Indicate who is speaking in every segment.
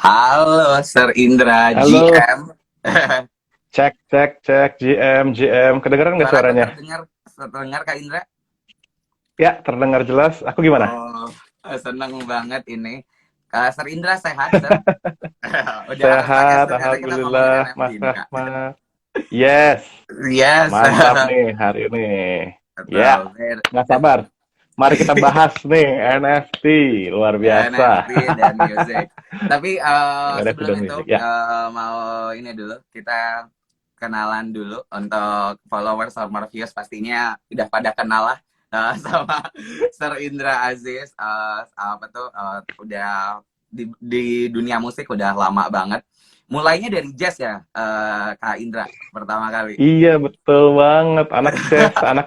Speaker 1: Halo, Sir Indra
Speaker 2: Halo,
Speaker 1: GM.
Speaker 2: cek, cek, cek, GM. Kedengeran nggak
Speaker 1: Suaraku
Speaker 2: suaranya?
Speaker 1: terdengar Kak Indra.
Speaker 2: Ya, terdengar jelas. Aku gimana?
Speaker 1: Oh, seneng banget ini. Sir Indra sehat, Sir? Udah kangen pakai
Speaker 2: Sehat,
Speaker 1: Sir, karena kita ngomongin
Speaker 2: Alhamdulillah,
Speaker 1: NFT
Speaker 2: Mas
Speaker 1: ini, Kak.
Speaker 2: Rahmat. Yes,
Speaker 1: Yes.
Speaker 2: mantap nih hari ini. Ya,
Speaker 1: Betul.
Speaker 2: nggak sabar. Mari kita bahas nih NFT, luar biasa.
Speaker 1: NFT dan music. Tapi
Speaker 2: NFT
Speaker 1: sebelum
Speaker 2: dan
Speaker 1: itu
Speaker 2: musik, ya.
Speaker 1: mau ini dulu kita kenalan dulu untuk followers sama viewers pastinya udah pada kenal lah sama Sir Indra Aziz. Apa tuh udah di dunia musik udah lama banget. Mulainya dari jazz ya, Kak Indra pertama kali.
Speaker 2: Iya, betul banget. Anak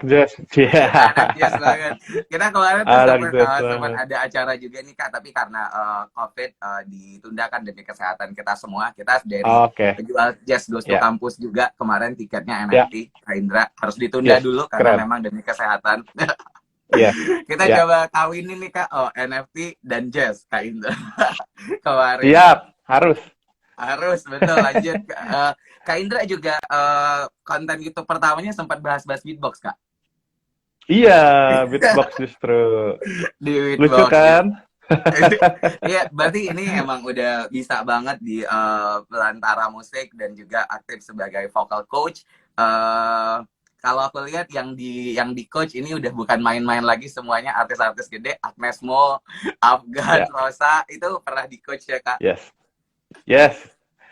Speaker 2: jazz. Iya,
Speaker 1: Anak jazz banget. Kita kemarin tuh
Speaker 2: anak
Speaker 1: sempat
Speaker 2: jazz
Speaker 1: sempat
Speaker 2: banget.
Speaker 1: ada acara juga nih Kak, tapi karena COVID ditunda kan demi kesehatan kita semua. Kita dari
Speaker 2: Oke,
Speaker 1: penjual Jazz Goes to
Speaker 2: ya,
Speaker 1: Campus juga kemarin tiketnya
Speaker 2: ya,
Speaker 1: NFT. Kak Indra harus ditunda
Speaker 2: yes,
Speaker 1: dulu karena
Speaker 2: keren.
Speaker 1: memang demi kesehatan.
Speaker 2: Iya,
Speaker 1: Kita
Speaker 2: ya,
Speaker 1: coba kawinin nih Kak, oh NFT dan Jazz Kak Indra kemarin.
Speaker 2: siap, harus.
Speaker 1: Harus betul lanjut. Kak Indra juga konten YouTube pertamanya sempat bahas-bahas beatbox Kak.
Speaker 2: Iya, beatbox justru.
Speaker 1: Di
Speaker 2: Lucu
Speaker 1: beatbox ya.
Speaker 2: kan?
Speaker 1: Iya, berarti ini emang udah bisa banget di belantara musik dan juga aktif sebagai vocal coach. Eh kalau aku lihat yang di coach ini udah bukan main-main lagi, semuanya artis-artis gede, Agnes Mo, Afgan,
Speaker 2: Ya,
Speaker 1: Rosa itu pernah di coach ya Kak?
Speaker 2: yes. Yes.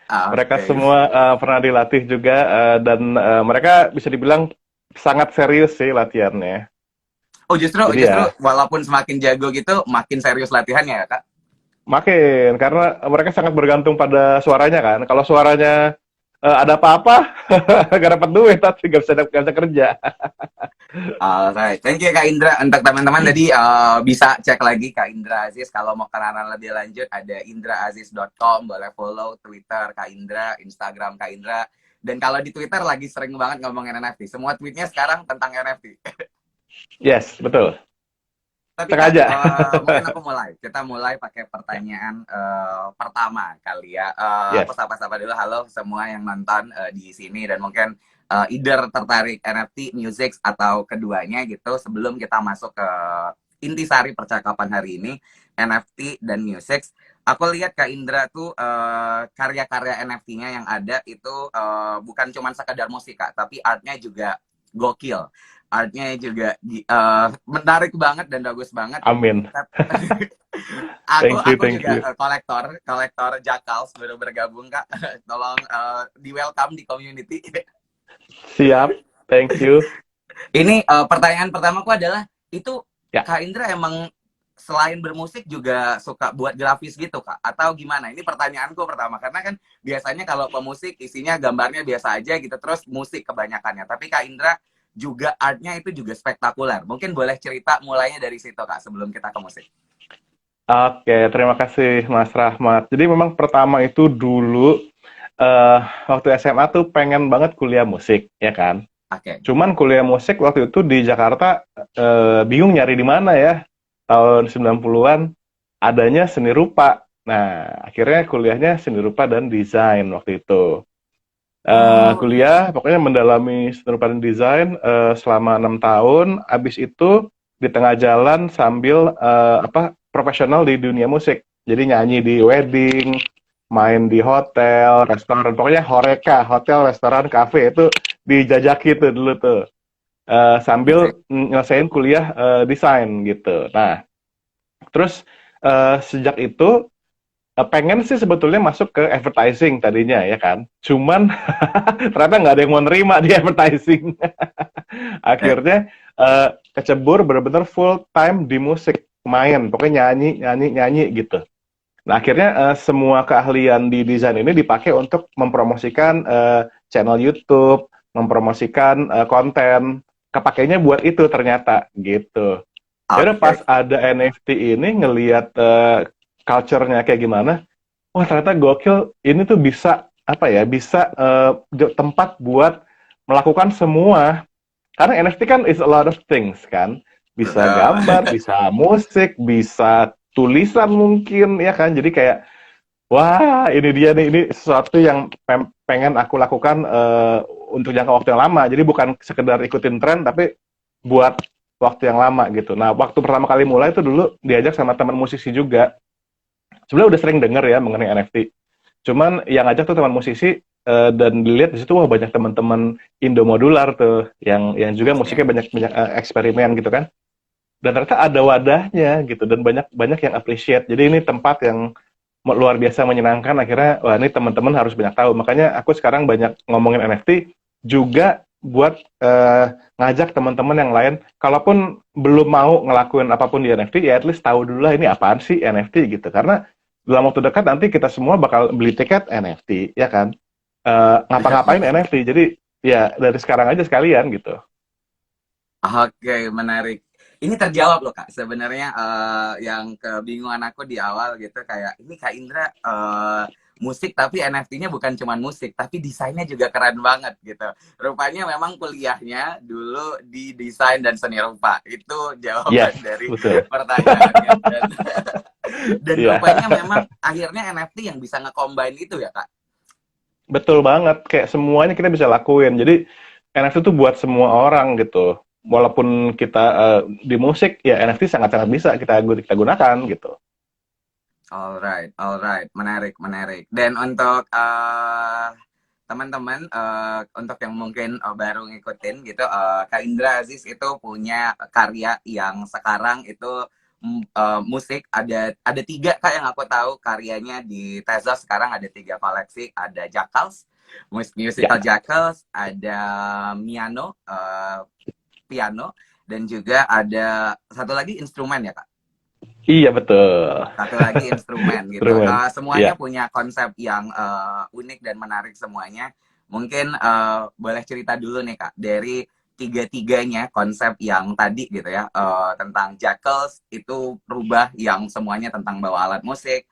Speaker 2: Mereka
Speaker 1: Oke.
Speaker 2: semua pernah dilatih juga dan mereka bisa dibilang sangat serius sih latihannya.
Speaker 1: Oh justru
Speaker 2: Jadi
Speaker 1: justru
Speaker 2: ya,
Speaker 1: walaupun semakin jago gitu, makin serius latihannya ya Kak?
Speaker 2: makin karena mereka sangat bergantung pada suaranya kan. Kalau suaranya ada apa-apa, gak dapat duit tapi gak bisa kerja.
Speaker 1: Alright, thank you Kak Indra. Untuk teman-teman tadi bisa cek lagi Kak Indra Aziz. Kalau mau kenalan lebih lanjut ada indraaziz.com, boleh follow Twitter Kak Indra, Instagram Kak Indra. Dan kalau di Twitter lagi sering banget ngomongin NFT. Semua tweetnya sekarang tentang NFT.
Speaker 2: Yes, betul.
Speaker 1: Tapi Kak,
Speaker 2: Sengaja.
Speaker 1: mungkin aku mulai. Kita mulai pakai pertanyaan pertama kali ya. Aku
Speaker 2: Yes.
Speaker 1: sapa-sapa dulu. Halo semua yang nonton di sini dan mungkin either tertarik NFT, music atau keduanya gitu. Sebelum kita masuk ke intisari percakapan hari ini, NFT dan music. Aku lihat Kak Indra tuh karya-karya NFT-nya yang ada itu bukan cuma sekedar musik Kak, tapi artnya juga gokil, artnya juga menarik banget dan bagus banget.
Speaker 2: Amin.
Speaker 1: aku
Speaker 2: Thank you,
Speaker 1: aku
Speaker 2: thank
Speaker 1: juga
Speaker 2: you.
Speaker 1: kolektor Jakals baru bergabung Kak. Tolong di welcome di community.
Speaker 2: Siap. Thank you.
Speaker 1: Ini pertanyaan pertamaku adalah itu
Speaker 2: Ya.
Speaker 1: Kak Indra emang selain bermusik juga suka buat grafis gitu Kak atau gimana? Ini pertanyaanku pertama karena kan biasanya kalau pemusik isinya gambarnya biasa aja gitu terus musik kebanyakannya. Tapi Kak Indra juga artnya itu juga spektakuler. Mungkin boleh cerita mulainya dari situ Kak sebelum kita ke musik.
Speaker 2: Oke, terima kasih Mas Rahmat. Jadi memang pertama itu dulu waktu SMA tuh pengen banget kuliah musik, ya kan?
Speaker 1: Oke.
Speaker 2: Cuman kuliah musik waktu itu di Jakarta bingung nyari di mana ya. Tahun 90-an adanya seni rupa. Nah, akhirnya kuliahnya seni rupa dan desain waktu itu.
Speaker 1: Oh,
Speaker 2: Kuliah pokoknya mendalami seni rupa dan desain selama 6 tahun. Habis itu di tengah jalan sambil profesional di dunia musik. Jadi nyanyi di wedding, main di hotel, restoran, pokoknya horeca, hotel, restoran, kafe itu dijajaki tuh dulu tuh.
Speaker 1: musik.
Speaker 2: Sambil nyelesain kuliah desain gitu. Nah, terus sejak itu pengen sih sebetulnya masuk ke advertising tadinya ya kan. Cuman ternyata nggak ada yang mau nerima di advertising.
Speaker 1: Eh,
Speaker 2: Akhirnya kecebur bener-bener full time di musik, main, pokoknya nyanyi, nyanyi, nyanyi gitu. Nah, akhirnya semua keahlian di desain ini dipakai untuk mempromosikan channel YouTube, mempromosikan konten. Kepakainya buat itu ternyata gitu. Ya udah pas
Speaker 1: Oke.
Speaker 2: ada NFT ini ngelihat culture-nya kayak gimana, wah ternyata gokil. Ini tuh bisa apa ya? Bisa tempat buat melakukan semua. Karena NFT kan is a lot of things kan. Bisa
Speaker 1: Betul.
Speaker 2: gambar, bisa musik, bisa tulisan mungkin ya kan. Jadi kayak Wah, ini dia nih, ini sesuatu yang pengen aku lakukan untuk jangka waktu yang lama. Jadi bukan sekedar ikutin tren, tapi buat waktu yang lama gitu. Nah, waktu pertama kali mulai itu dulu diajak sama teman musisi juga. Sebenarnya udah sering denger ya mengenai NFT. Cuman yang ngajak tuh teman musisi dan dilihat di situ wah banyak teman-teman Indo modular tuh yang juga musiknya
Speaker 1: Oke.
Speaker 2: banyak banyak eksperimen gitu kan. Dan ternyata ada wadahnya gitu dan banyak banyak yang appreciate. Jadi ini tempat yang luar biasa menyenangkan. Akhirnya wah ini teman-teman harus banyak tahu. Makanya aku sekarang banyak ngomongin NFT juga buat ngajak teman-teman yang lain. Kalaupun belum mau ngelakuin apapun di NFT, ya at least tahu dulu lah ini apaan sih NFT gitu. Karena dalam waktu dekat nanti kita semua bakal beli tiket NFT, ya kan?
Speaker 1: Iya,
Speaker 2: Ngapa-ngapain
Speaker 1: benar.
Speaker 2: NFT. Jadi ya dari sekarang aja sekalian gitu.
Speaker 1: Oke, menarik. Ini terjawab loh Kak. Sebenarnya yang kebingungan aku di awal gitu kayak ini Kak Indra musik tapi NFT-nya bukan cuma musik tapi desainnya juga keren banget gitu. Rupanya memang kuliahnya dulu di desain dan seni rupa. Itu
Speaker 2: Yes,
Speaker 1: jawaban dari
Speaker 2: betul.
Speaker 1: pertanyaannya. Dan
Speaker 2: Iya,
Speaker 1: rupanya memang akhirnya NFT yang bisa nge-combine itu ya Kak.
Speaker 2: betul banget. Kayak semuanya kita bisa lakuin. Jadi NFT itu buat semua orang gitu. Walaupun kita di musik, ya NFT sangat-sangat bisa kita gunakan gitu.
Speaker 1: Alright, menarik, menarik. Dan untuk teman-teman, untuk yang mungkin baru ngikutin gitu, Kak Indra Aziz itu punya karya yang sekarang itu musik ada tiga Kak yang aku tahu karyanya di Tezos sekarang ada tiga koleksi, ada Jackals, musical
Speaker 2: Ya,
Speaker 1: Jackals, ada Miano, piano, dan juga ada satu lagi instrumen ya Kak.
Speaker 2: iya betul.
Speaker 1: Satu lagi instrumen gitu.
Speaker 2: Instrumen.
Speaker 1: Semuanya
Speaker 2: Ya,
Speaker 1: punya konsep yang unik dan menarik semuanya. Mungkin boleh cerita dulu nih Kak dari tiga-tiganya konsep yang tadi gitu ya tentang Jackals itu rubah yang semuanya tentang bawa alat musik.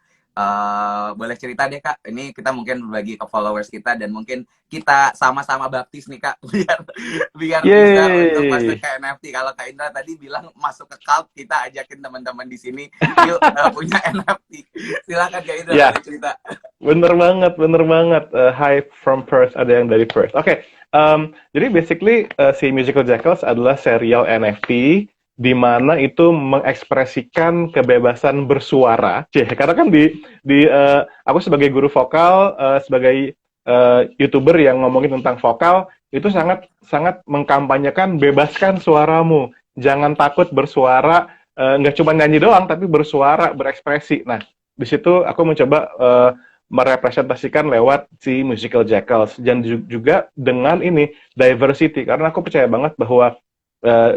Speaker 1: Boleh cerita deh Kak. Ini kita mungkin berbagi ke followers kita dan mungkin kita sama-sama baptis nih Kak biar biar bisa untuk masuk
Speaker 2: yeay.
Speaker 1: ke NFT. Kalau Kak Indra tadi bilang masuk ke cult, kita ajakin teman-teman di sini yuk punya NFT. Silakan Kak Indra
Speaker 2: Ya,
Speaker 1: boleh cerita.
Speaker 2: bener banget, bener banget. Hi from Perth, ada yang dari Perth. Oke, jadi basically si Musical Jackals adalah serial NFT di mana itu mengekspresikan kebebasan bersuara. Cih, karena kan aku sebagai guru vokal, sebagai YouTuber yang ngomongin tentang vokal, itu sangat sangat mengkampanyekan bebaskan suaramu. Jangan takut bersuara, nggak cuma nyanyi doang, tapi bersuara, berekspresi. Nah, di situ aku mencoba merepresentasikan lewat si musical jackals dan juga dengan ini diversity karena aku percaya banget bahwa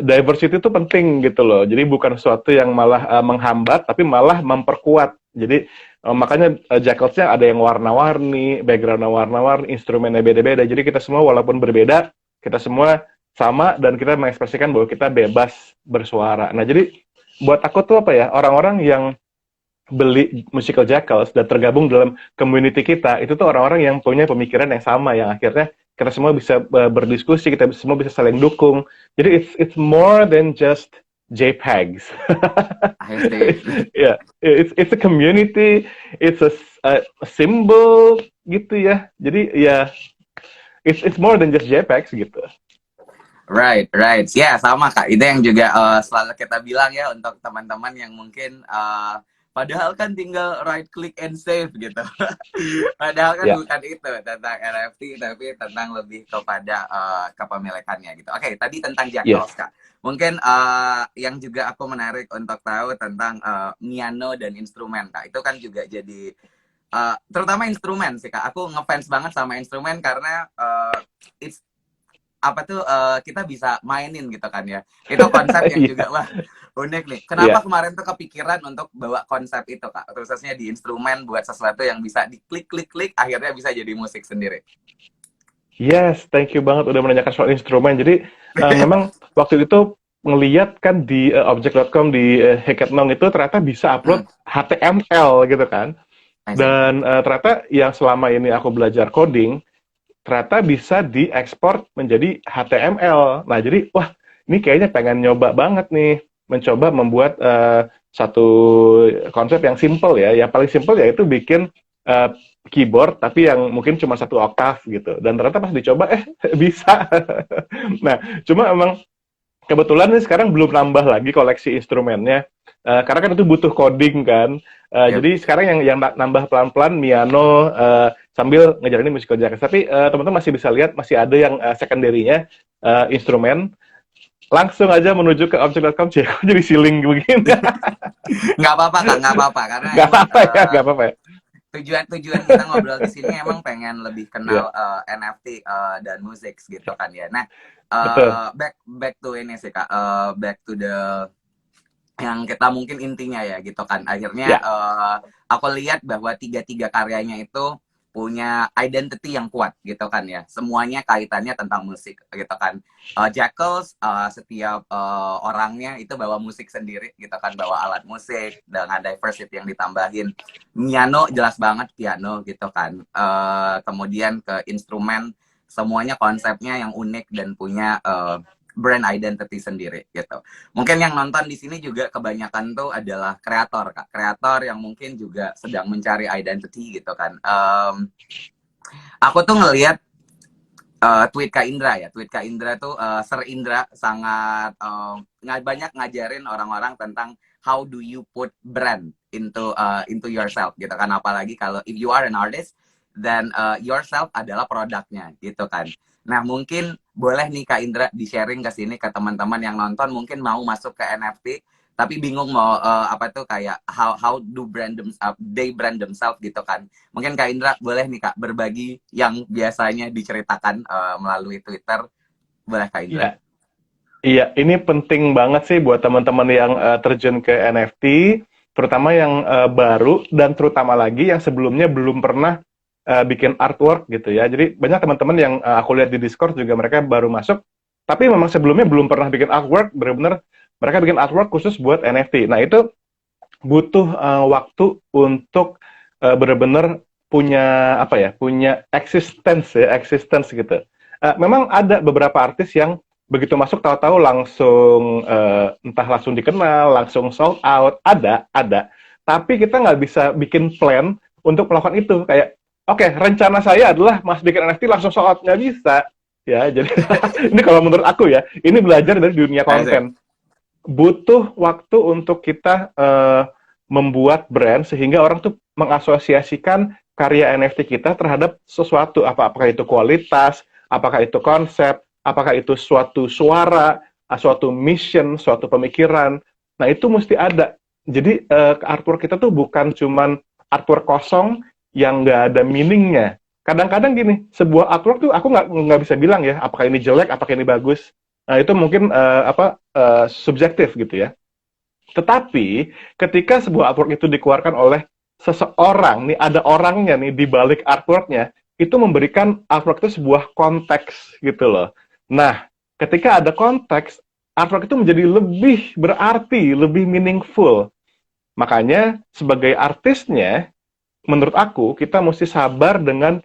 Speaker 2: diversity itu penting gitu loh. Jadi bukan sesuatu yang malah menghambat tapi malah memperkuat. Jadi makanya jackalsnya ada yang warna-warni, backgroundnya warna-warni, instrumennya beda-beda. Jadi kita semua walaupun berbeda, kita semua sama dan kita mengekspresikan bahwa kita bebas bersuara. Nah jadi buat aku tuh apa ya orang-orang yang beli musical jackals dan tergabung dalam community kita itu tuh orang-orang yang punya pemikiran yang sama yang akhirnya kita semua bisa berdiskusi, kita semua bisa saling dukung. Jadi it's more than just JPEGs.
Speaker 1: I see.
Speaker 2: Ya, yeah, it's a community, it's a symbol gitu ya. Jadi ya it's more than just JPEGs gitu.
Speaker 1: Right. Ya, sama Kak. Itu yang juga selalu kita bilang ya untuk teman-teman yang mungkin padahal kan tinggal right click and save gitu. Padahal kan
Speaker 2: Ya,
Speaker 1: bukan itu tentang NFT tapi tentang lebih kepada kepemilikannya gitu. Oke, tadi tentang
Speaker 2: yes.
Speaker 1: Jackals Kak. Mungkin yang juga aku menarik untuk tahu tentang piano dan instrumen Kak. Itu kan juga jadi terutama instrumen sih Kak. Aku ngefans banget sama instrumen karena it's apa tuh kita bisa mainin gitu kan ya. Itu konsep yang
Speaker 2: Iya,
Speaker 1: juga wah unik nih. Kenapa
Speaker 2: iya.
Speaker 1: kemarin tuh kepikiran untuk bawa konsep itu Kak? Khususnya di instrumen buat sesuatu yang bisa diklik-klik-klik akhirnya bisa jadi musik sendiri.
Speaker 2: Yes, thank you banget udah menanyakan soal instrumen. Jadi memang waktu itu ngeliat kan di object.com di Hackathon itu ternyata bisa upload
Speaker 1: Hmm,
Speaker 2: HTML gitu kan.
Speaker 1: I see.
Speaker 2: Dan ternyata yang selama ini aku belajar coding ternyata bisa diekspor menjadi HTML. Nah, jadi wah, ini kayaknya pengen nyoba banget nih mencoba membuat satu konsep yang simple ya. Yang paling simple yaitu bikin eh, keyboard tapi yang mungkin cuma satu oktav gitu. Dan ternyata pas dicoba bisa. Nah, cuma emang kebetulan nih sekarang belum nambah lagi koleksi instrumennya. Karena kan itu butuh coding kan.
Speaker 1: Yep.
Speaker 2: Jadi sekarang yang nambah pelan-pelan piano sambil ngejalanin musical jazz. Tapi teman-teman masih bisa lihat masih ada yang secondary-nya instrumen. Langsung aja menuju ke objek.com, jadi siling begini.
Speaker 1: Nggak apa-apa Kak, nggak apa-apa karena
Speaker 2: Gak
Speaker 1: emang
Speaker 2: apa-apa ya, gak apa-apa ya.
Speaker 1: tujuan kita ngobrol di sini emang pengen lebih
Speaker 2: Iya,
Speaker 1: kenal NFT dan musik gitu kan ya. Nah,
Speaker 2: betul.
Speaker 1: back back to ini sih Kak, back to the yang kita mungkin intinya ya gitu kan. Akhirnya
Speaker 2: Ya,
Speaker 1: aku lihat bahwa tiga-tiga karyanya itu punya identity yang kuat gitu kan ya. Semuanya kaitannya tentang musik gitu kan. Jackals setiap orangnya itu bawa musik sendiri gitu kan, bawa alat musik dengan diversity yang ditambahin. Miano jelas banget piano gitu kan. Kemudian ke instrumen semuanya konsepnya yang unik dan punya brand identity sendiri gitu. Mungkin yang nonton di sini juga kebanyakan tuh adalah kreator Kak, kreator yang mungkin juga sedang mencari identity gitu kan. Aku tuh ngelihat tweet Kak Indra ya, tweet Kak Indra tuh Sir Indra sangat banyak ngajarin orang-orang tentang how do you put brand into yourself gitu kan, apalagi kalau if you are an artist then yourself adalah produknya gitu kan. Nah mungkin boleh nih Kak Indra di-sharing ke sini ke teman-teman yang nonton mungkin mau masuk ke NFT tapi bingung mau apa tuh kayak how do they brand themselves gitu kan. Mungkin Kak Indra boleh nih Kak berbagi yang biasanya diceritakan melalui Twitter. Boleh Kak Indra?
Speaker 2: iya. Iya, ini penting banget sih buat teman-teman yang terjun ke NFT, terutama yang baru dan terutama lagi yang sebelumnya belum pernah bikin artwork gitu ya. Jadi banyak teman-teman yang aku lihat di Discord juga mereka baru masuk, tapi memang sebelumnya belum pernah bikin artwork, benar-benar mereka bikin artwork khusus buat NFT. Nah itu butuh waktu untuk benar-benar punya apa ya, punya existence gitu. Memang ada beberapa artis yang begitu masuk tahu-tahu langsung entah langsung dikenal, langsung sold out, ada. Tapi kita nggak bisa bikin plan untuk melakukan itu. Kayak, oke, rencana saya adalah mas bikin NFT langsung sold out, nggak bisa. Ya, jadi ini kalau menurut aku ya, ini belajar dari dunia
Speaker 1: Asik.
Speaker 2: konten. Butuh waktu untuk kita membuat brand sehingga orang tuh mengasosiasikan karya NFT kita terhadap sesuatu, apakah itu kualitas, apakah itu konsep, apakah itu suatu suara, suatu mission, suatu pemikiran. Nah itu mesti ada. Jadi artwork kita tuh bukan cuman artwork kosong yang nggak ada meaningnya. Kadang-kadang gini, sebuah artwork tuh aku nggak bisa bilang ya, apakah ini jelek, apakah ini bagus. Nah itu mungkin subjektif gitu ya. Tetapi ketika sebuah artwork itu dikeluarkan oleh seseorang, nih ada orangnya nih di balik artworknya, itu memberikan artwork itu sebuah konteks gitu loh. Nah, ketika ada konteks, artwork itu menjadi lebih berarti, lebih meaningful. Makanya sebagai artisnya, menurut aku kita mesti sabar dengan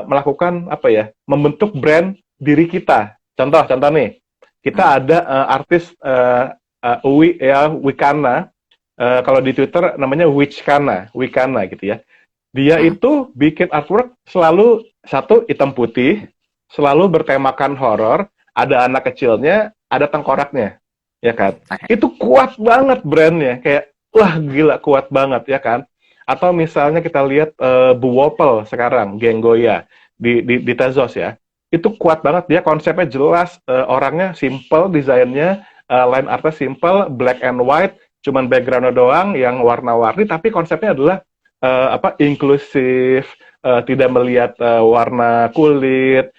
Speaker 2: melakukan apa ya, membentuk brand diri kita. Contoh nih,
Speaker 1: Hmm.
Speaker 2: kita ada artis Wikana, kalau di Twitter namanya Wikana gitu ya. Dia
Speaker 1: Hmm.
Speaker 2: itu bikin artwork selalu satu hitam putih, selalu bertemakan horor, ada anak kecilnya, ada tengkoraknya, ya kan?
Speaker 1: Oke.
Speaker 2: Itu kuat banget brandnya, kayak wah gila kuat banget ya kan? Atau misalnya kita lihat Bu Wopel sekarang, Geng Goya di Tezos ya, itu kuat banget dia konsepnya jelas, orangnya simple desainnya, line artnya simple, black and white, cuman backgroundnya doang yang warna-warni, tapi konsepnya adalah inklusif, tidak melihat warna kulit,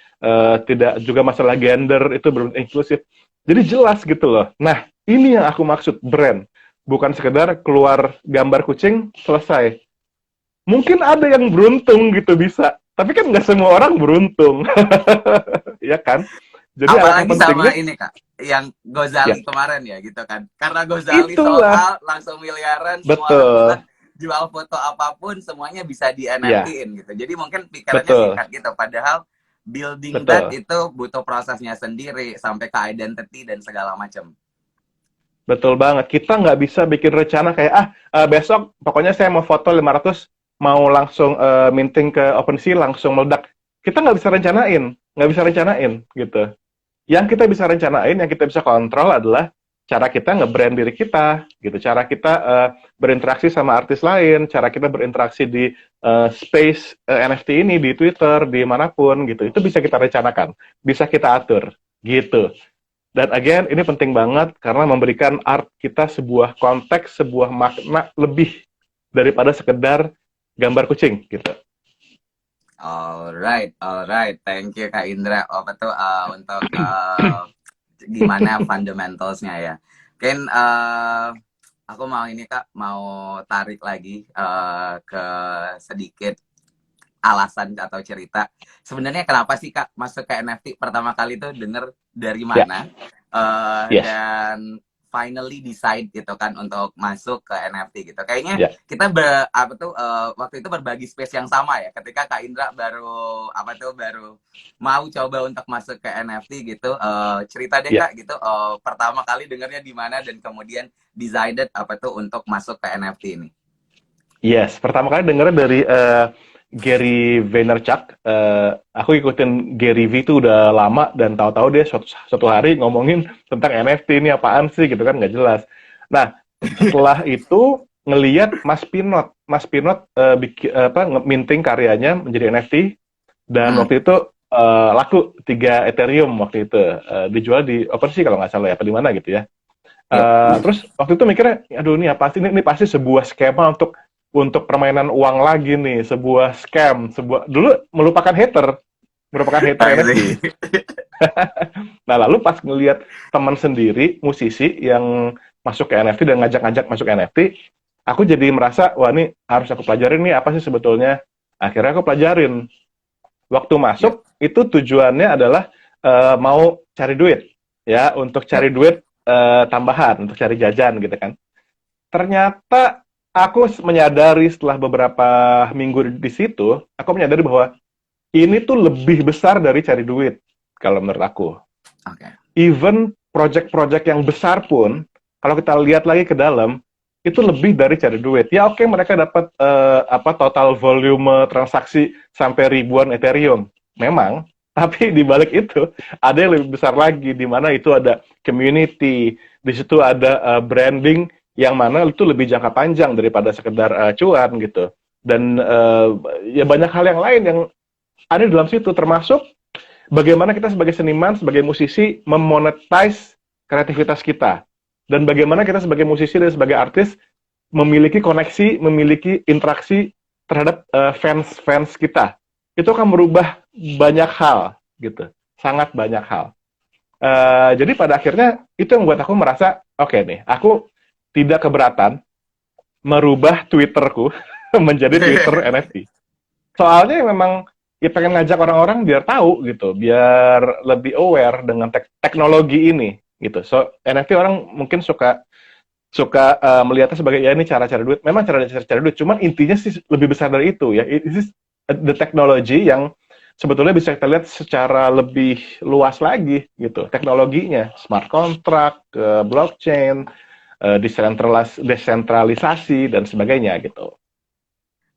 Speaker 2: tidak juga masalah gender itu belum inklusif. Jadi jelas gitu loh. Nah, ini yang aku maksud brand, bukan sekedar keluar gambar kucing selesai. Mungkin ada yang beruntung gitu bisa, tapi kan nggak semua orang beruntung, ya kan? Jadi alangkah
Speaker 1: Apalagi sama
Speaker 2: pentingnya,
Speaker 1: ini Kak, yang
Speaker 2: ya
Speaker 1: Gozali kemarin ya gitu kan. Karena Gozali sold
Speaker 2: itulah
Speaker 1: out, langsung miliaran, semua orang bilang
Speaker 2: betul,
Speaker 1: jual foto apapun semuanya bisa di
Speaker 2: ya
Speaker 1: NFT-in gitu. Jadi mungkin pikirannya
Speaker 2: betul,
Speaker 1: singkat gitu. Padahal building that
Speaker 2: betul.
Speaker 1: itu butuh prosesnya sendiri sampai ke identity dan segala macam.
Speaker 2: Betul banget. Kita nggak bisa bikin rencana kayak, besok pokoknya saya mau foto 500 mau langsung minting ke OpenSea langsung meledak. Kita nggak bisa rencanain gitu. Yang kita bisa rencanain, yang kita bisa kontrol adalah cara kita nge-brand diri kita, gitu. Cara kita berinteraksi sama artis lain, cara kita berinteraksi di space NFT ini, di Twitter, di manapun, gitu. Itu bisa kita rencanakan, bisa kita atur, gitu. Dan again, ini penting banget karena memberikan art kita sebuah konteks, sebuah makna lebih daripada sekedar gambar kucing, gitu.
Speaker 1: Alright, thank you Kak Indra. Apa tuh untuk gimana fundamentalsnya ya. Mungkin aku mau ini Kak, mau tarik lagi ke sedikit alasan atau cerita. Sebenarnya kenapa sih Kak masuk ke NFT pertama kali tuh denger dari mana?
Speaker 2: Yes.
Speaker 1: Dan finally decide gitu kan untuk masuk ke NFT gitu. Kayaknya
Speaker 2: Yeah.
Speaker 1: kita waktu itu berbagi space yang sama ya. Ketika Kak Indra baru mau coba untuk masuk ke NFT gitu. Cerita deh
Speaker 2: Yeah.
Speaker 1: Kak gitu. Pertama kali dengernya di mana dan kemudian decided untuk masuk ke NFT ini.
Speaker 2: Yes, pertama kali dengernya dari Gary Vaynerchuk. Aku ikutin Gary V itu udah lama dan tahu-tahu dia suatu hari ngomongin tentang NFT ini apaan sih gitu kan, nggak jelas. Nah, setelah itu ngeliat Mas Pinot minting karyanya menjadi NFT dan waktu itu laku 3 Ethereum waktu itu, dijual di OpenSea kalau nggak salah ya, apa di mana gitu ya. Terus waktu itu mikirnya, aduh ini apa sih, ini pasti sebuah skema untuk permainan uang lagi nih, sebuah scam, dulu merupakan hater NFT. Nah, lalu pas ngelihat teman sendiri, musisi yang masuk ke NFT dan ngajak-ngajak masuk NFT, aku jadi merasa, wah ini harus aku pelajarin nih, apa sih sebetulnya. Akhirnya aku pelajarin. Waktu masuk, itu tujuannya adalah mau cari duit, ya, untuk cari duit tambahan, untuk cari jajan gitu kan. Ternyata aku menyadari setelah beberapa minggu di situ, aku menyadari bahwa ini tuh lebih besar dari cari duit, kalau menurut aku.
Speaker 1: Okay.
Speaker 2: Even project-project yang besar pun, kalau kita lihat lagi ke dalam, itu lebih dari cari duit. Ya oke, mereka dapat total volume transaksi sampai ribuan Ethereum. Memang, tapi di balik itu ada yang lebih besar lagi, di mana itu ada community, di situ ada branding, yang mana itu lebih jangka panjang daripada sekedar cuan gitu. Dan ya banyak hal yang lain yang ada di dalam situ, termasuk bagaimana kita sebagai seniman, sebagai musisi memonetize kreativitas kita. Dan bagaimana kita sebagai musisi dan sebagai artis memiliki koneksi, memiliki interaksi terhadap fans-fans kita. Itu akan merubah banyak hal gitu, sangat banyak hal. Jadi pada akhirnya itu yang membuat aku merasa, oke nih, aku tidak keberatan merubah Twitterku menjadi Twitter NFT. Soalnya memang ya pengen ngajak orang-orang biar tahu gitu, biar lebih aware dengan teknologi ini gitu. So NFT orang mungkin suka melihatnya sebagai ya ini cara-cara duit. Memang cara-cara duit, cuman intinya sih lebih besar dari itu ya. This is the technology yang sebetulnya bisa kita lihat secara lebih luas lagi gitu. Teknologinya, smart contract, blockchain, desentralisasi dan sebagainya gitu.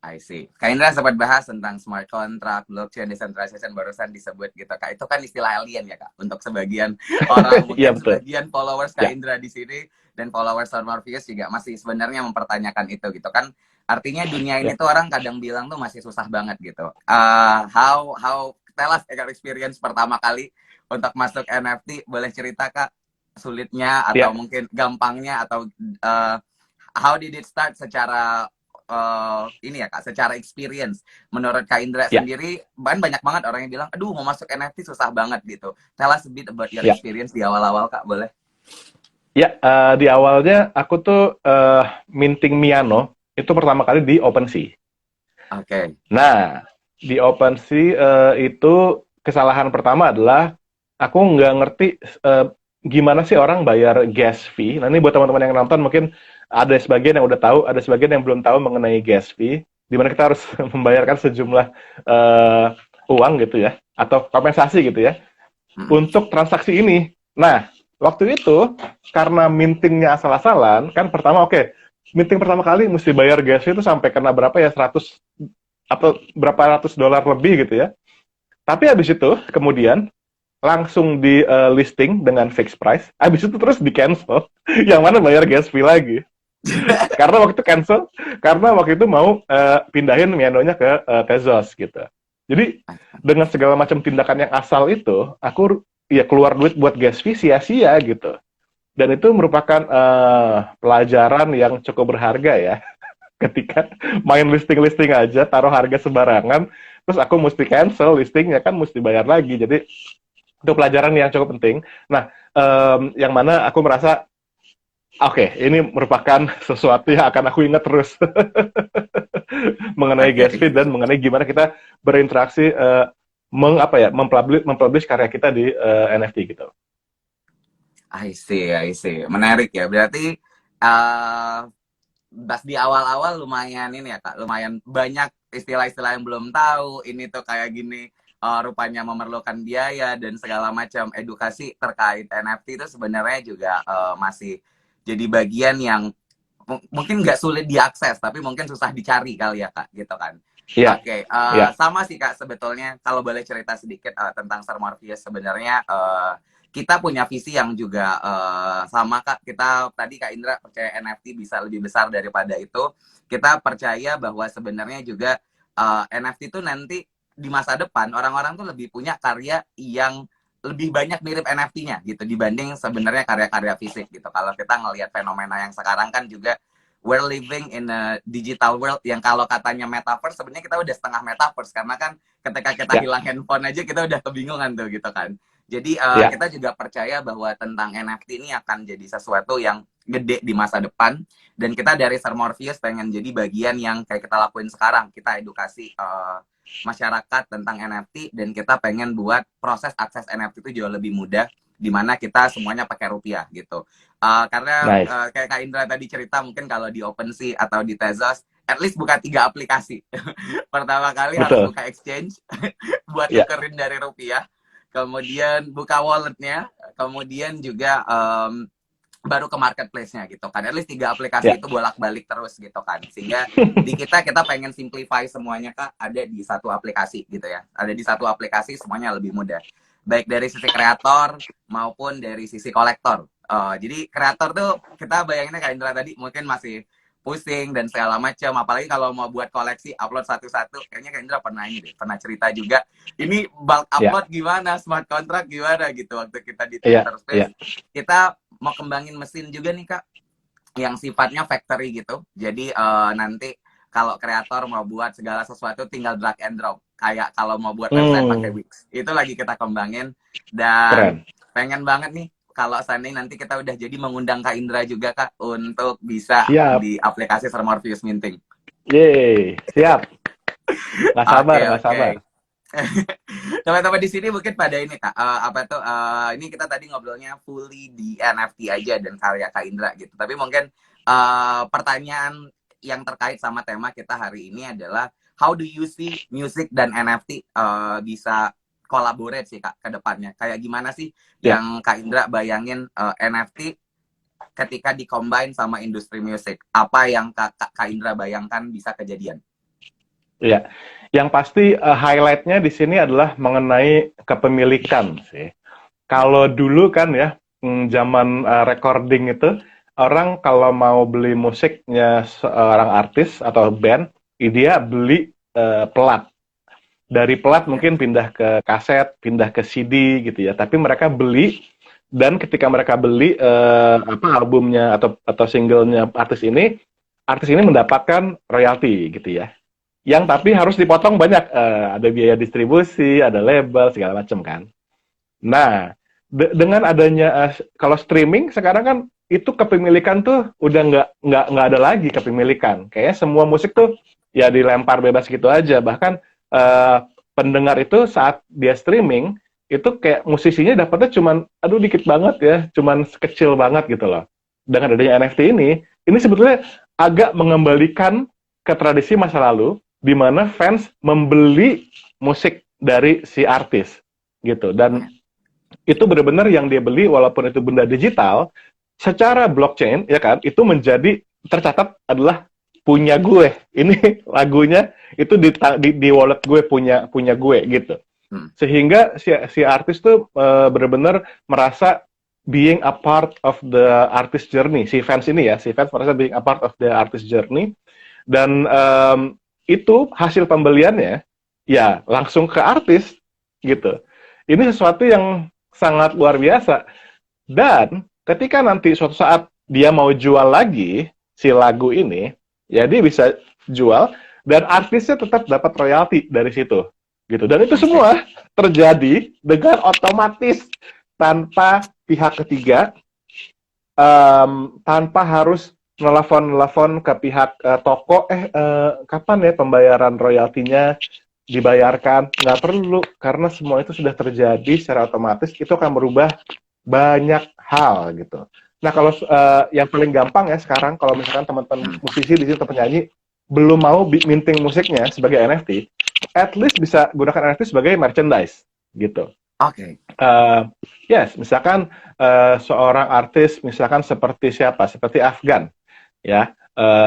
Speaker 1: I see. Kak Indra sempat bahas tentang smart contract, blockchain, decentralization barusan disebut gitu Kak. Itu kan istilah alien ya Kak untuk sebagian orang, mungkin
Speaker 2: ya,
Speaker 1: sebagian followers Kak Indra di sini dan followers Morpheus juga masih sebenarnya mempertanyakan itu gitu kan. Artinya dunia ini tuh orang kadang bilang tuh masih susah banget gitu. How tell us experience pertama kali untuk masuk NFT, boleh cerita Kak sulitnya atau mungkin gampangnya atau how did it start secara ini ya Kak, secara experience menurut Kak Indra sendiri, banyak banget orang yang bilang, aduh mau masuk NFT susah banget gitu. Tell us a bit about your experience di awal-awal Kak, boleh?
Speaker 2: Ya, di awalnya aku tuh minting Miano itu pertama kali di OpenSea.
Speaker 1: Oke.
Speaker 2: Nah, di OpenSea itu kesalahan pertama adalah aku nggak ngerti gimana sih orang bayar gas fee. Nah ini buat teman-teman yang nonton mungkin ada sebagian yang udah tahu, ada sebagian yang belum tahu mengenai gas fee, di mana kita harus membayarkan sejumlah uang gitu ya, atau kompensasi gitu ya, untuk transaksi ini. Nah, waktu itu karena mintingnya asal-asalan, kan pertama oke, minting pertama kali mesti bayar gas itu sampai kena berapa ya, 100 atau berapa ratus dolar lebih gitu ya. Tapi habis itu kemudian langsung di listing dengan fixed price, habis itu terus di cancel, yang mana bayar gas fee lagi. Karena waktu itu mau pindahin Miano-nya ke Tezos gitu. Jadi dengan segala macam tindakan yang asal itu, aku ya keluar duit buat gas fee sia-sia gitu. Dan itu merupakan pelajaran yang cukup berharga ya. Ketika main listing-listing aja, taruh harga sembarangan, terus aku mesti cancel listingnya kan mesti bayar lagi. Jadi itu pelajaran yang cukup penting. Nah, yang mana aku merasa oke, ini merupakan sesuatu yang akan aku ingat terus mengenai gas fee dan mengenai gimana kita berinteraksi mempublish karya kita di NFT gitu.
Speaker 1: I see. Menarik ya. Berarti pas di awal-awal lumayan ini ya Kak, lumayan banyak istilah-istilah yang belum tahu. Ini tuh kayak gini, rupanya memerlukan biaya dan segala macam edukasi terkait NFT itu sebenarnya juga masih jadi bagian yang mungkin nggak sulit diakses, tapi mungkin susah dicari kali ya Kak, gitu kan.
Speaker 2: Iya.
Speaker 1: Oke,
Speaker 2: Iya.
Speaker 1: sama sih Kak sebetulnya kalau boleh cerita sedikit tentang Sir Morpheus sebenarnya kita punya visi yang juga sama Kak. Kita tadi Kak Indra percaya NFT bisa lebih besar daripada itu. Kita percaya bahwa sebenarnya juga NFT itu nanti di masa depan orang-orang tuh lebih punya karya yang lebih banyak mirip NFT-nya gitu dibanding sebenarnya karya-karya fisik gitu. Kalau kita ngelihat fenomena yang sekarang kan juga we're living in a digital world yang kalau katanya metaverse sebenarnya kita udah setengah metaverse karena kan ketika kita hilang handphone aja kita udah kebingungan tuh gitu kan. Jadi kita juga percaya bahwa tentang NFT ini akan jadi sesuatu yang gede di masa depan dan kita dari Sir Morpheus pengen jadi bagian yang kayak kita lakuin sekarang. Kita edukasi masyarakat tentang NFT dan kita pengen buat proses akses NFT itu jauh lebih mudah di mana kita semuanya pakai rupiah gitu. Karena kayak Kak Indra tadi cerita mungkin kalau di OpenSea atau di Tezos at least buka 3 aplikasi. Pertama kali harus buka exchange buat tukerin dari rupiah. Kemudian buka walletnya, kemudian juga baru ke marketplace-nya gitu kan. At least 3 aplikasi itu bolak-balik terus gitu kan. Sehingga di kita pengen simplify semuanya Kak ada di satu aplikasi gitu ya. Ada di satu aplikasi semuanya lebih mudah. Baik dari sisi kreator maupun dari sisi kolektor. Jadi kreator tuh kita bayanginnya Kak Indra tadi mungkin masih pusing dan segala macam. Apalagi kalau mau buat koleksi upload satu-satu. Kayaknya Kak Indra pernah ini deh, pernah cerita juga. Ini bulk upload gimana, smart contract gimana gitu waktu kita di Twitter Space. Kita mau kembangin mesin juga nih Kak yang sifatnya factory gitu. Jadi nanti kalau kreator mau buat segala sesuatu tinggal drag and drop. Kayak kalau mau buat website pakai Wix. Itu lagi kita kembangin dan pengen banget nih kalau seandainya nanti kita udah jadi mengundang Kak Indra juga Kak untuk bisa di aplikasi Sir Morpheus Minting.
Speaker 2: Yeay, siap. Nggak sabar, nggak sabar.
Speaker 1: Teman-teman di sini mungkin pada ini Kak, ini kita tadi ngobrolnya fully di NFT aja dan karya Kak Indra gitu. Tapi mungkin pertanyaan yang terkait sama tema kita hari ini adalah how do you see music dan NFT bisa collaborate sih Kak ke depannya? Kayak gimana sih yang Kak Indra bayangin NFT ketika di-combine sama industri musik? Apa yang Kak Indra bayangkan bisa kejadian?
Speaker 2: Iya, yang pasti highlight-nya di sini adalah mengenai kepemilikan sih. Kalau dulu kan ya, zaman recording itu, orang kalau mau beli musiknya seorang artis atau band, dia beli pelat. Dari pelat mungkin pindah ke kaset, pindah ke CD gitu ya. Tapi mereka beli, dan ketika mereka beli albumnya atau singlenya artis ini mendapatkan royalti gitu ya. Yang tapi harus dipotong banyak, ada biaya distribusi, ada label segala macam kan. Nah, dengan adanya kalau streaming sekarang kan itu kepemilikan tuh udah nggak ada lagi kepemilikan. Kayaknya semua musik tuh ya dilempar bebas gitu aja. Bahkan pendengar itu saat dia streaming itu kayak musisinya dapatnya cuman dikit banget ya, cuman kecil banget gitu loh. Dengan adanya NFT ini sebetulnya agak mengembalikan ke tradisi masa lalu di mana fans membeli musik dari si artis gitu, dan itu benar-benar yang dia beli walaupun itu benda digital secara blockchain ya kan, itu menjadi tercatat adalah punya gue. Ini lagunya itu di wallet gue, punya gue gitu.
Speaker 1: Hmm.
Speaker 2: Sehingga si artis tuh benar-benar merasa being a part of the artist journey. Si fans ini ya, si fans merasa being a part of the artist journey. Dan itu hasil pembeliannya ya langsung ke artis gitu. Ini sesuatu yang sangat luar biasa. Dan ketika nanti suatu saat dia mau jual lagi si lagu ini, ya dia bisa jual dan artisnya tetap dapat royalti dari situ gitu. Dan itu semua terjadi dengan otomatis tanpa pihak ketiga, tanpa harus nelfon ke pihak toko, kapan ya pembayaran royaltinya dibayarkan, nggak perlu, karena semua itu sudah terjadi secara otomatis. Itu akan merubah banyak hal gitu. Nah, kalau yang paling gampang ya sekarang, kalau misalkan teman-teman musisi di sini atau penyanyi belum mau minting musiknya sebagai NFT, at least bisa gunakan NFT sebagai merchandise gitu.
Speaker 1: Oke.
Speaker 2: Yes, misalkan seorang artis, misalkan seperti siapa? Seperti Afgan, ya.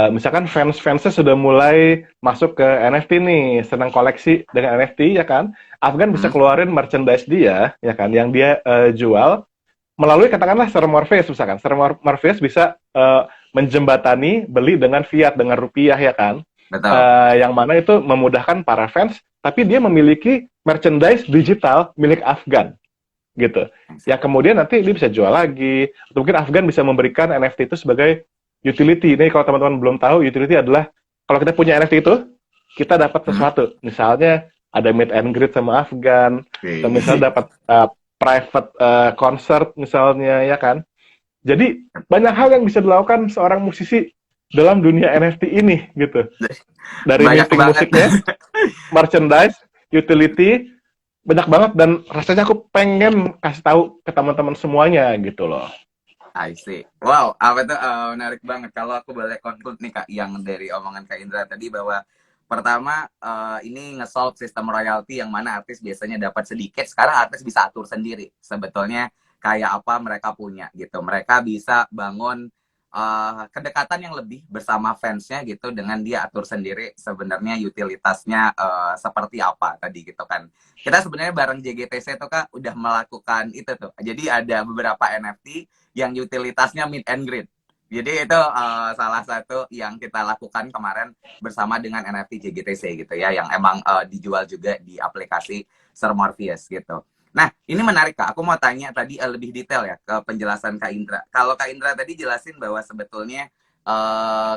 Speaker 2: Misalkan fans-fansnya sudah mulai masuk ke NFT nih, senang koleksi dengan NFT, ya kan? Afgan bisa keluarin merchandise dia, ya kan, yang dia jual melalui katakanlah Sir Morpheus misalkan. Sir Morpheus bisa menjembatani beli dengan fiat, dengan rupiah, ya kan?
Speaker 1: Betul.
Speaker 2: Yang mana itu memudahkan para fans, tapi dia memiliki merchandise digital milik Afgan gitu. Ya kemudian nanti dia bisa jual lagi, atau mungkin Afgan bisa memberikan NFT itu sebagai utility. Ini kalau teman-teman belum tahu, utility adalah kalau kita punya NFT itu, kita dapat sesuatu. Misalnya ada meet and greet sama Afgan, atau misalnya dapat private concert misalnya, ya kan. Jadi banyak hal yang bisa dilakukan seorang musisi dalam dunia NFT ini gitu. Dari minting musiknya, merchandise, utility, banyak banget, dan rasanya aku pengen kasih tahu ke teman-teman semuanya gitu loh.
Speaker 1: I see. Wow, apa itu menarik banget. Kalau aku boleh conclude nih Kak, yang dari omongan Kak Indra tadi, bahwa pertama ini nge-solve sistem royalti yang mana artis biasanya dapat sedikit, sekarang artis bisa atur sendiri sebetulnya kayak apa mereka punya gitu. Mereka bisa bangun kedekatan yang lebih bersama fansnya gitu, dengan dia atur sendiri sebenarnya utilitasnya seperti apa tadi gitu kan. Kita sebenarnya bareng JGTC tuh Kak udah melakukan itu tuh. Jadi ada beberapa NFT yang utilitasnya meet and greet. Jadi itu salah satu yang kita lakukan kemarin bersama dengan NFT JGTC gitu ya, yang emang dijual juga di aplikasi Sir Morpheus gitu. Nah, ini menarik Kak. Aku mau tanya tadi lebih detail ya ke penjelasan Kak Indra. Kalau Kak Indra tadi jelasin bahwa sebetulnya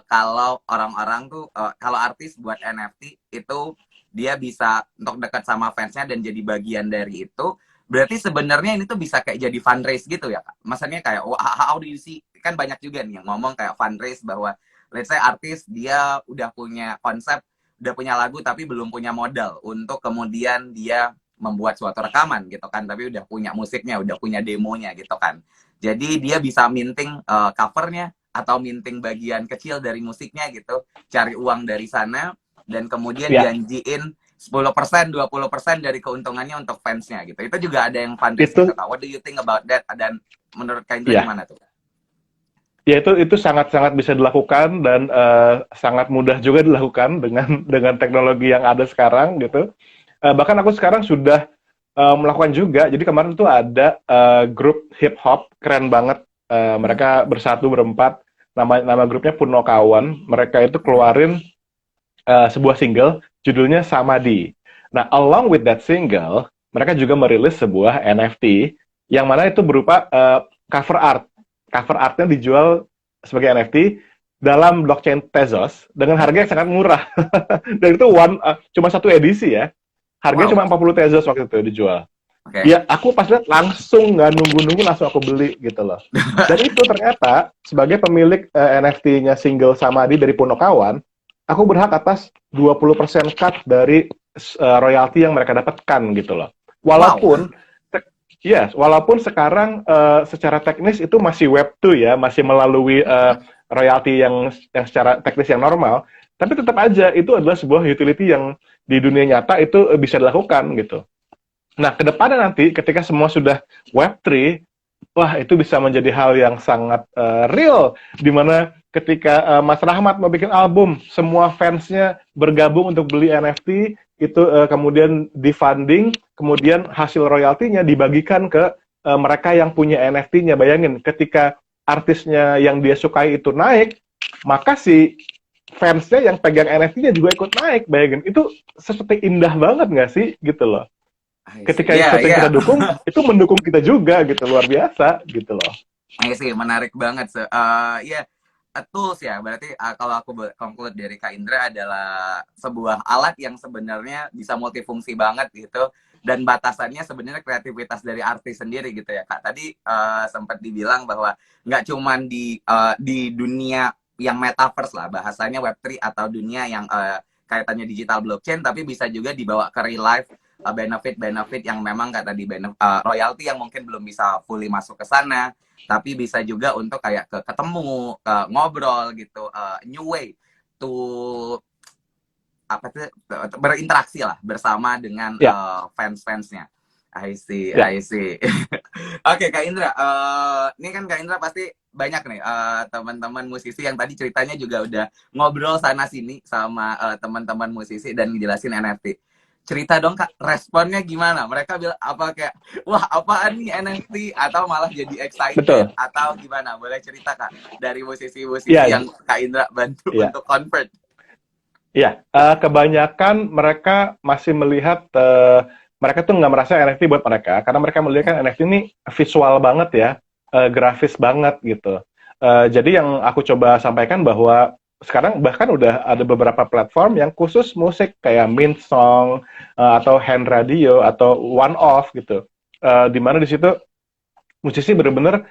Speaker 1: kalau orang-orang tuh, kalau artis buat NFT itu dia bisa untuk dekat sama fansnya dan jadi bagian dari itu. Berarti sebenarnya ini tuh bisa kayak jadi fundraise gitu ya Kak? Maksudnya kayak, how do you see? Kan banyak juga nih yang ngomong kayak fundraise, bahwa let's say artis dia udah punya konsep, udah punya lagu tapi belum punya modal untuk kemudian dia membuat suatu rekaman gitu kan, tapi udah punya musiknya, udah punya demonya gitu kan. Jadi dia bisa minting covernya atau minting bagian kecil dari musiknya gitu, cari uang dari sana, dan kemudian janjiin 10%, 20% dari keuntungannya untuk fansnya gitu. Itu juga ada yang fundraise gitu. What do you think about that? Dan menurut Kak Indra gimana tuh?
Speaker 2: Ya itu sangat-sangat bisa dilakukan, dan sangat mudah juga dilakukan dengan teknologi yang ada sekarang gitu. Bahkan aku sekarang sudah melakukan juga. Jadi kemarin tuh ada grup hip hop keren banget. Mereka bersatu berempat. Nama grupnya Punokawan. Mereka itu keluarin sebuah single judulnya Samadhi. Nah, along with that single, mereka juga merilis sebuah NFT yang mana itu berupa cover art. Cover artnya dijual sebagai NFT dalam blockchain Tezos dengan harga yang sangat murah. Dan itu cuma satu edisi ya. Harganya cuma 40 Tezos waktu itu dijual. Ya, aku pas lihat langsung nggak nunggu-nunggu, langsung aku beli gitu loh. Dan itu ternyata sebagai pemilik NFT-nya single Samadhi dari Punokawan, aku berhak atas 20% cut dari royalti yang mereka dapatkan gitu loh. Walaupun walaupun sekarang secara teknis itu masih Web2 ya, masih melalui royalti yang secara teknis yang normal, tapi tetap aja itu adalah sebuah utility yang di dunia nyata itu bisa dilakukan gitu. Nah, ke depannya nanti ketika semua sudah Web3, wah itu bisa menjadi hal yang sangat real, di mana ketika Mas Rahmat mau bikin album, semua fansnya bergabung untuk beli NFT, itu kemudian di-funding, kemudian hasil royaltinya dibagikan ke mereka yang punya NFT-nya. Bayangin, ketika artisnya yang dia sukai itu naik, maka si fansnya yang pegang NFT-nya juga ikut naik. Bayangin, itu seperti indah banget nggak sih? Gitu loh.
Speaker 1: I see.
Speaker 2: Ketika
Speaker 1: Iya,
Speaker 2: itu yang
Speaker 1: iya.
Speaker 2: kita dukung, itu mendukung kita juga gitu, luar biasa gitu loh.
Speaker 1: Iya sih, menarik banget. Ya, tools ya. Berarti kalau aku conclude dari Kak Indra adalah sebuah alat yang sebenarnya bisa multifungsi banget gitu. Dan batasannya sebenarnya kreativitas dari artis sendiri gitu ya Kak. Tadi sempat dibilang bahwa nggak cuman di dunia yang metaverse lah, bahasanya Web3 atau dunia yang kaitannya digital blockchain, tapi bisa juga dibawa ke real life, benefit-benefit yang memang kata di royalty yang mungkin belum bisa fully masuk ke sana, tapi bisa juga untuk kayak ketemu, ke ngobrol gitu, new way to apa tuh, berinteraksi lah bersama dengan
Speaker 2: Ya,
Speaker 1: fans-fansnya. I see,
Speaker 2: ya,
Speaker 1: I see. Oke, Kak Indra, ini kan Kak Indra pasti banyak nih teman-teman musisi yang tadi ceritanya juga udah ngobrol sana sini sama teman-teman musisi dan ngejelasin NFT. Cerita dong Kak, responnya gimana? Mereka bilang apa kayak, wah apaan nih NFT? Atau malah jadi excited?
Speaker 2: betul.
Speaker 1: Atau gimana? Boleh cerita Kak, dari musisi-musisi
Speaker 2: Ya,
Speaker 1: yang Kak Indra bantu
Speaker 2: ya.
Speaker 1: untuk convert.
Speaker 2: Iya, kebanyakan mereka masih melihat, mereka tuh nggak merasa NFT buat mereka, karena mereka melihat kan NFT ini visual banget ya, grafis banget gitu. Jadi yang aku coba sampaikan bahwa sekarang bahkan udah ada beberapa platform yang khusus musik kayak Mint Song, atau Hand Radio atau One Off gitu. Di mana di situ musisi benar-benar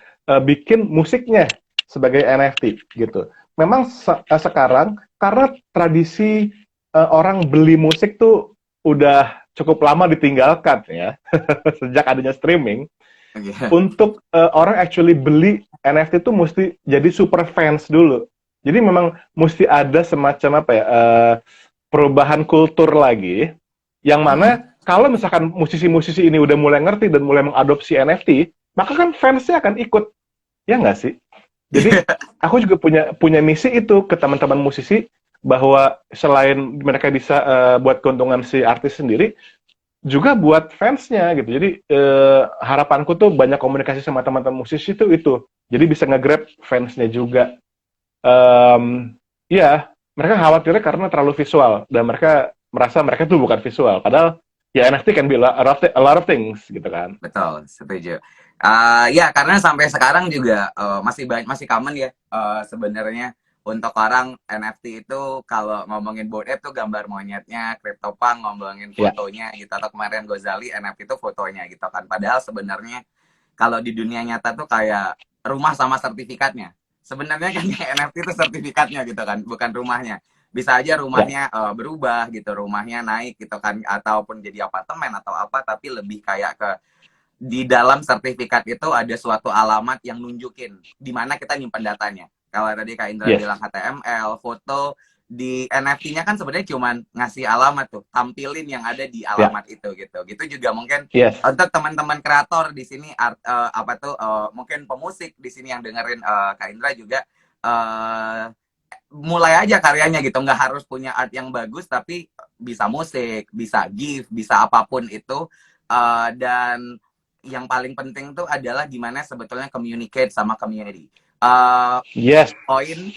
Speaker 2: bikin musiknya sebagai NFT gitu. Memang sekarang karena tradisi orang beli musik tuh udah cukup lama ditinggalkan ya sejak adanya streaming.
Speaker 1: Okay.
Speaker 2: Untuk orang actually beli NFT tuh mesti jadi super fans dulu. Jadi memang mesti ada semacam apa ya, perubahan kultur lagi, yang mana kalau misalkan musisi-musisi ini udah mulai ngerti dan mulai mengadopsi NFT, maka kan fansnya akan ikut, ya nggak sih? Jadi aku juga punya misi itu ke teman-teman musisi, bahwa selain mereka bisa buat keuntungan si artis sendiri, juga buat fansnya gitu. Jadi harapanku tuh banyak komunikasi sama teman-teman musisi itu. Jadi bisa nge-grab fansnya juga. Ya, mereka khawatirnya karena terlalu visual dan mereka merasa mereka tuh bukan visual. Padahal ya NFT can be a lot of things gitu kan.
Speaker 1: Betul, setuju. Ya, karena sampai sekarang juga masih common ya sebenarnya untuk orang NFT itu kalau ngomongin Bored Ape tuh gambar monyetnya, CryptoPunk ngomongin
Speaker 2: Ya,
Speaker 1: fotonya gitu, atau kemarin Gozali NFT itu fotonya gitu kan. Padahal sebenarnya kalau di dunia nyata tuh kayak rumah sama sertifikatnya. Sebenarnya kan NFT itu sertifikatnya gitu kan, bukan rumahnya. Bisa aja
Speaker 2: ya,
Speaker 1: rumahnya berubah gitu, rumahnya naik gitu kan, ataupun jadi apartemen atau apa, tapi lebih kayak ke di dalam sertifikat itu ada suatu alamat yang nunjukin di mana kita nyimpan datanya. Kalau tadi Kak Indra
Speaker 2: yes,
Speaker 1: bilang HTML, foto, di NFT-nya kan sebenarnya cuman ngasih alamat tuh, tampilin yang ada di
Speaker 2: ya,
Speaker 1: alamat itu gitu. Gitu juga mungkin
Speaker 2: yes,
Speaker 1: untuk teman-teman kreator di sini apa tuh mungkin pemusik di sini yang dengerin Kak Indra juga mulai aja karyanya gitu, nggak harus punya art yang bagus, tapi bisa musik, bisa GIF, bisa apapun itu. Dan yang paling penting tuh adalah gimana sebetulnya communicate sama community.
Speaker 2: yes,
Speaker 1: Poin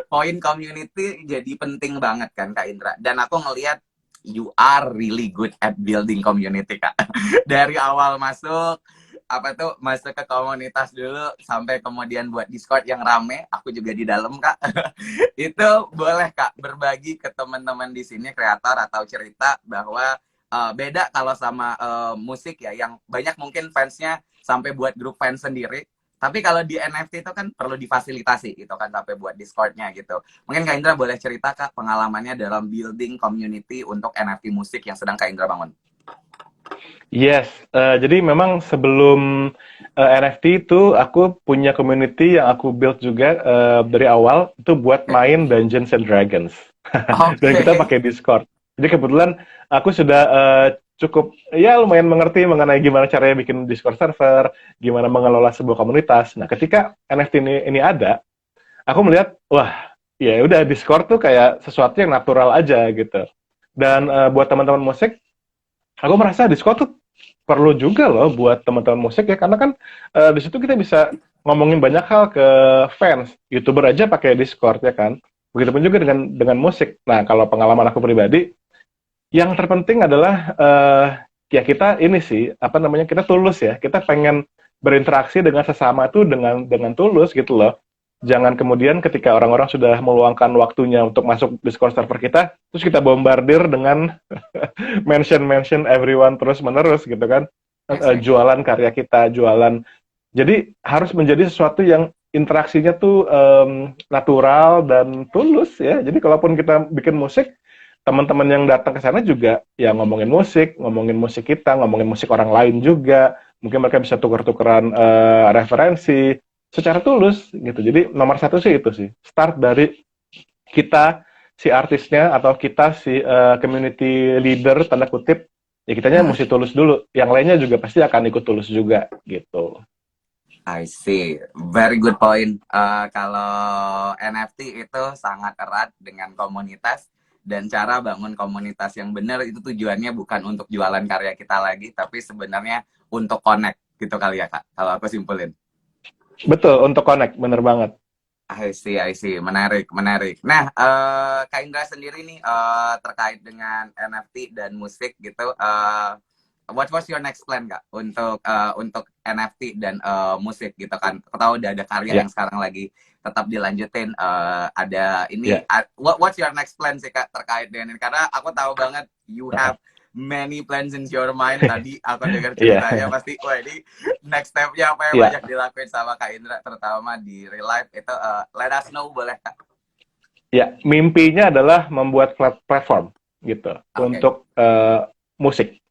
Speaker 1: poin community jadi penting banget kan Kak Indra. Dan aku ngelihat you are really good at building community Kak. Dari awal masuk apa tuh masuk ke komunitas dulu sampai kemudian buat Discord yang rame, aku juga di dalam Kak. Itu boleh Kak berbagi ke teman-teman di sini kreator atau cerita bahwa beda kalau sama musik ya yang banyak mungkin fansnya sampai buat grup fans sendiri. Tapi kalau di NFT itu kan perlu difasilitasi gitu kan sampai buat Discord-nya gitu. Mungkin Kak Indra boleh cerita Kak pengalamannya dalam building community untuk NFT musik yang sedang Kak Indra bangun.
Speaker 2: yes. Jadi memang sebelum NFT itu aku punya community yang aku build juga dari awal itu buat
Speaker 1: Oke.
Speaker 2: main Dungeons and Dragons. Dan kita
Speaker 1: Oke.
Speaker 2: pakai Discord. Jadi kebetulan aku sudah cukup ya lumayan mengerti mengenai gimana caranya bikin Discord server, gimana mengelola sebuah komunitas. Nah, ketika NFT ini ada, aku melihat, wah, ya udah Discord tuh kayak sesuatu yang natural aja gitu. Dan buat teman-teman musik, aku merasa Discord tuh perlu juga loh buat teman-teman musik ya, karena kan di situ kita bisa ngomongin banyak hal ke fans. YouTuber aja pakai Discord ya kan. Begitupun juga dengan musik. Nah, kalau pengalaman aku pribadi, yang terpenting adalah ya kita ini sih, apa namanya, kita tulus ya. Kita pengen berinteraksi dengan sesama tuh dengan tulus gitu loh. Jangan kemudian ketika orang-orang sudah meluangkan waktunya untuk masuk Discord server kita, terus kita bombardir dengan mention everyone terus-menerus gitu kan. Jualan karya kita, jualan. Jadi harus menjadi sesuatu yang interaksinya tuh natural dan tulus ya. Jadi kalaupun kita bikin musik, teman-teman yang datang ke sana juga ya ngomongin musik kita, ngomongin musik orang lain juga. Mungkin mereka bisa tukar-tukeran referensi secara tulus gitu. Jadi nomor satu sih itu sih. Start dari kita si artisnya atau kita si community leader tanda kutip, ya kitanya mesti tulus dulu. Yang lainnya juga pasti akan ikut tulus juga gitu.
Speaker 1: I see, very good point. Kalau NFT itu sangat erat dengan komunitas, dan cara bangun komunitas yang benar itu tujuannya bukan untuk jualan karya kita lagi, tapi sebenarnya untuk connect gitu kali ya Kak, kalau aku simpulin.
Speaker 2: Betul, untuk connect, bener banget.
Speaker 1: I see. Menarik, menarik. Nah, Kak Indra sendiri nih, terkait dengan NFT dan musik gitu, what was your next plan Kak untuk NFT dan musik gitu kan? Aku tahu udah ada karya yang sekarang lagi tetap dilanjutin. Ada ini, what's your next plan sih Kak terkait dengan ini? Karena aku tahu banget you have many plans in your mind. Tadi aku dengar ceritanya pasti, wah ini next step-nya apa yang banyak dilakuin sama Kak Indra, terutama di real life itu. Let us know boleh Kak?
Speaker 2: Ya, mimpinya adalah membuat platform gitu untuk musik,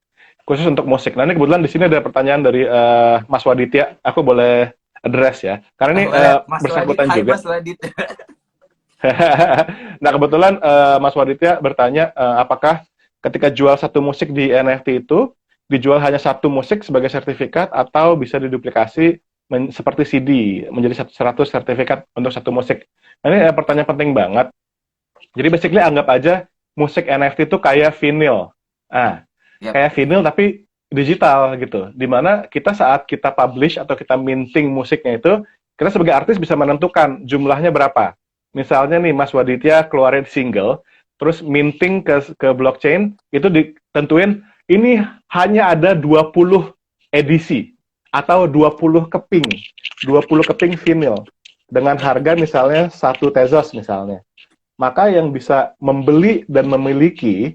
Speaker 2: khusus untuk musik. Nah ini kebetulan di sini ada pertanyaan dari Mas Waditya, aku boleh address ya, karena ini bersangkutan juga.
Speaker 1: Mas Wadit.
Speaker 2: Nah kebetulan Mas Waditya bertanya apakah ketika jual satu musik di NFT itu dijual hanya satu musik sebagai sertifikat atau bisa diduplikasi seperti CD menjadi 100 sertifikat untuk satu musik. Nah, ini pertanyaan penting banget. Jadi basically anggap aja musik NFT itu kayak vinyl. Kayak vinyl tapi digital gitu. Dimana kita saat kita publish atau kita minting musiknya itu, kita sebagai artis bisa menentukan jumlahnya berapa. Misalnya nih Mas Waditya keluarin single, terus minting ke blockchain, itu ditentuin ini hanya ada 20 edisi atau 20 keping vinyl dengan harga misalnya 1 Tezos misalnya. Maka yang bisa membeli dan memiliki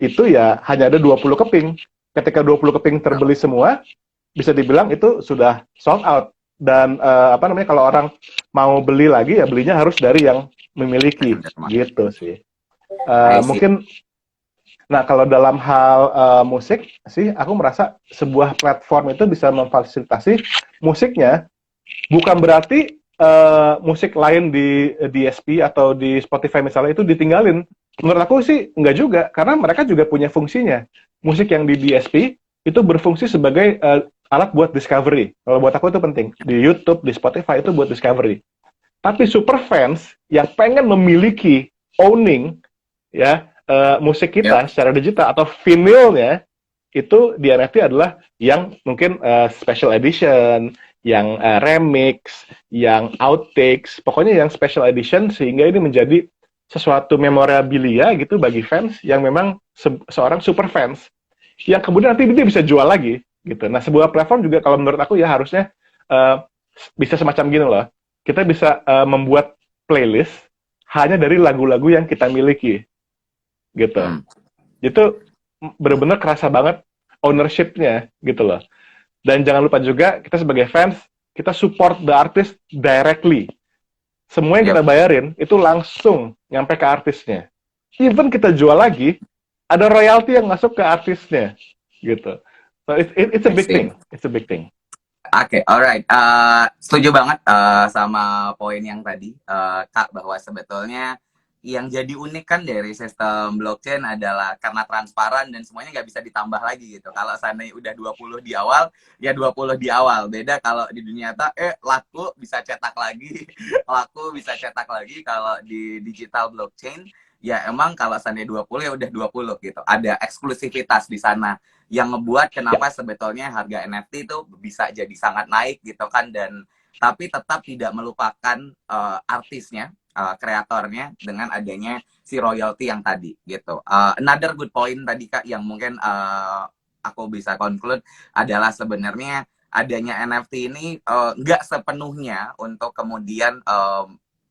Speaker 2: itu ya hanya ada 20 keping. Ketika 20 keping terbeli semua, bisa dibilang itu sudah sold out. Dan kalau orang mau beli lagi ya belinya harus dari yang memiliki gitu sih. Mungkin nah kalau dalam hal musik sih aku merasa sebuah platform itu bisa memfasilitasi musiknya, bukan berarti musik lain di DSP atau di Spotify misalnya itu ditinggalin. Menurut aku sih enggak juga, karena mereka juga punya fungsinya. Musik yang di DSP itu berfungsi sebagai alat buat discovery. Kalau buat aku itu penting. Di YouTube, di Spotify itu buat discovery. Tapi super fans yang pengen memiliki owning ya musik kita secara digital atau vinylnya itu di NFT adalah yang mungkin special edition, yang remix, yang outtakes, pokoknya yang special edition sehingga ini menjadi sesuatu memorabilia gitu bagi fans yang memang seorang super fans yang kemudian nanti dia bisa jual lagi gitu. Nah sebuah platform juga kalau menurut aku ya harusnya bisa semacam gini loh. Kita bisa membuat playlist hanya dari lagu-lagu yang kita miliki gitu. Itu benar-benar kerasa banget ownership-nya gitu loh. Dan jangan lupa juga kita sebagai fans, kita support the artist directly. Semua yang kita bayarin itu langsung nyampe ke artisnya. Even kita jual lagi, ada royalti yang masuk ke artisnya gitu. So it's a big thing. It's a big thing.
Speaker 1: Oke, alright. Setuju banget sama poin yang tadi, Kak, bahwa sebetulnya yang jadi unik kan dari sistem blockchain adalah karena transparan dan semuanya nggak bisa ditambah lagi gitu. Kalau seandainya udah 20 di awal, ya 20 di awal. Beda kalau di dunia nyata, laku bisa cetak lagi, laku bisa cetak lagi. Kalau di digital blockchain, ya emang kalau seandainya 20 ya udah 20 gitu. Ada eksklusivitas di sana yang ngebuat
Speaker 2: Ya,
Speaker 1: kenapa sebetulnya harga NFT itu bisa jadi sangat naik gitu kan, dan tapi tetap tidak melupakan artisnya, kreatornya dengan adanya si royalty yang tadi gitu. Another good point tadi Kak yang mungkin aku bisa conclude adalah sebenarnya adanya NFT ini nggak sepenuhnya untuk kemudian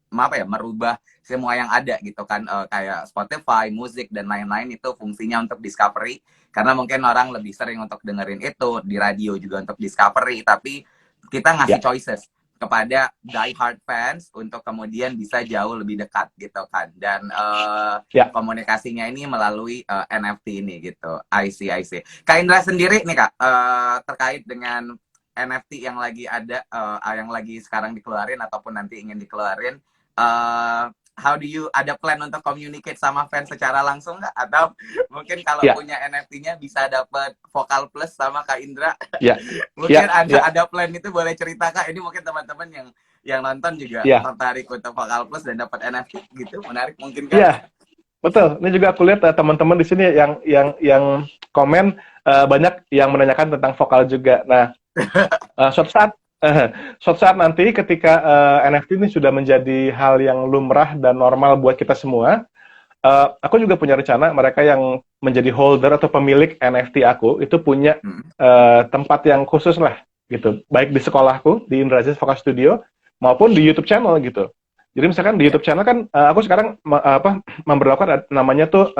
Speaker 1: apa ya, merubah semua yang ada gitu kan, kayak Spotify, musik dan lain-lain itu fungsinya untuk discovery, karena mungkin orang lebih sering untuk dengerin itu di radio juga untuk discovery, tapi kita ngasih
Speaker 2: ya,
Speaker 1: choices kepada die hard fans untuk kemudian bisa jauh lebih dekat gitu kan, dan
Speaker 2: ya.
Speaker 1: komunikasinya ini melalui NFT ini gitu. I see, I see. Kak Indra sendiri nih Kak, terkait dengan NFT yang lagi ada, yang lagi sekarang dikeluarin ataupun nanti ingin dikeluarin, how do you, ada plan untuk communicate sama fans secara langsung nggak? Atau mungkin kalau
Speaker 2: Ya,
Speaker 1: punya NFT-nya bisa dapat vokal plus sama Kak Indra?
Speaker 2: ya,
Speaker 1: Mungkin
Speaker 2: ya,
Speaker 1: ada
Speaker 2: ya,
Speaker 1: ada plan itu, boleh cerita Kak. Ini mungkin teman-teman yang nonton juga
Speaker 2: ya,
Speaker 1: tertarik untuk vokal plus dan dapat NFT gitu. Menarik mungkin Kak?
Speaker 2: ya, betul. Ini juga aku lihat teman-teman di sini yang komen banyak yang menanyakan tentang vokal juga. Nah, suatu saat suatu saat nanti ketika NFT ini sudah menjadi hal yang lumrah dan normal buat kita semua, aku juga punya rencana mereka yang menjadi holder atau pemilik NFT aku itu punya
Speaker 1: Hmm.
Speaker 2: tempat yang khusus lah gitu, baik di sekolahku di Indrajit Vokal Studio maupun di YouTube channel gitu. Jadi misalkan di
Speaker 1: Ya.
Speaker 2: YouTube channel kan aku sekarang memberlakukan namanya tuh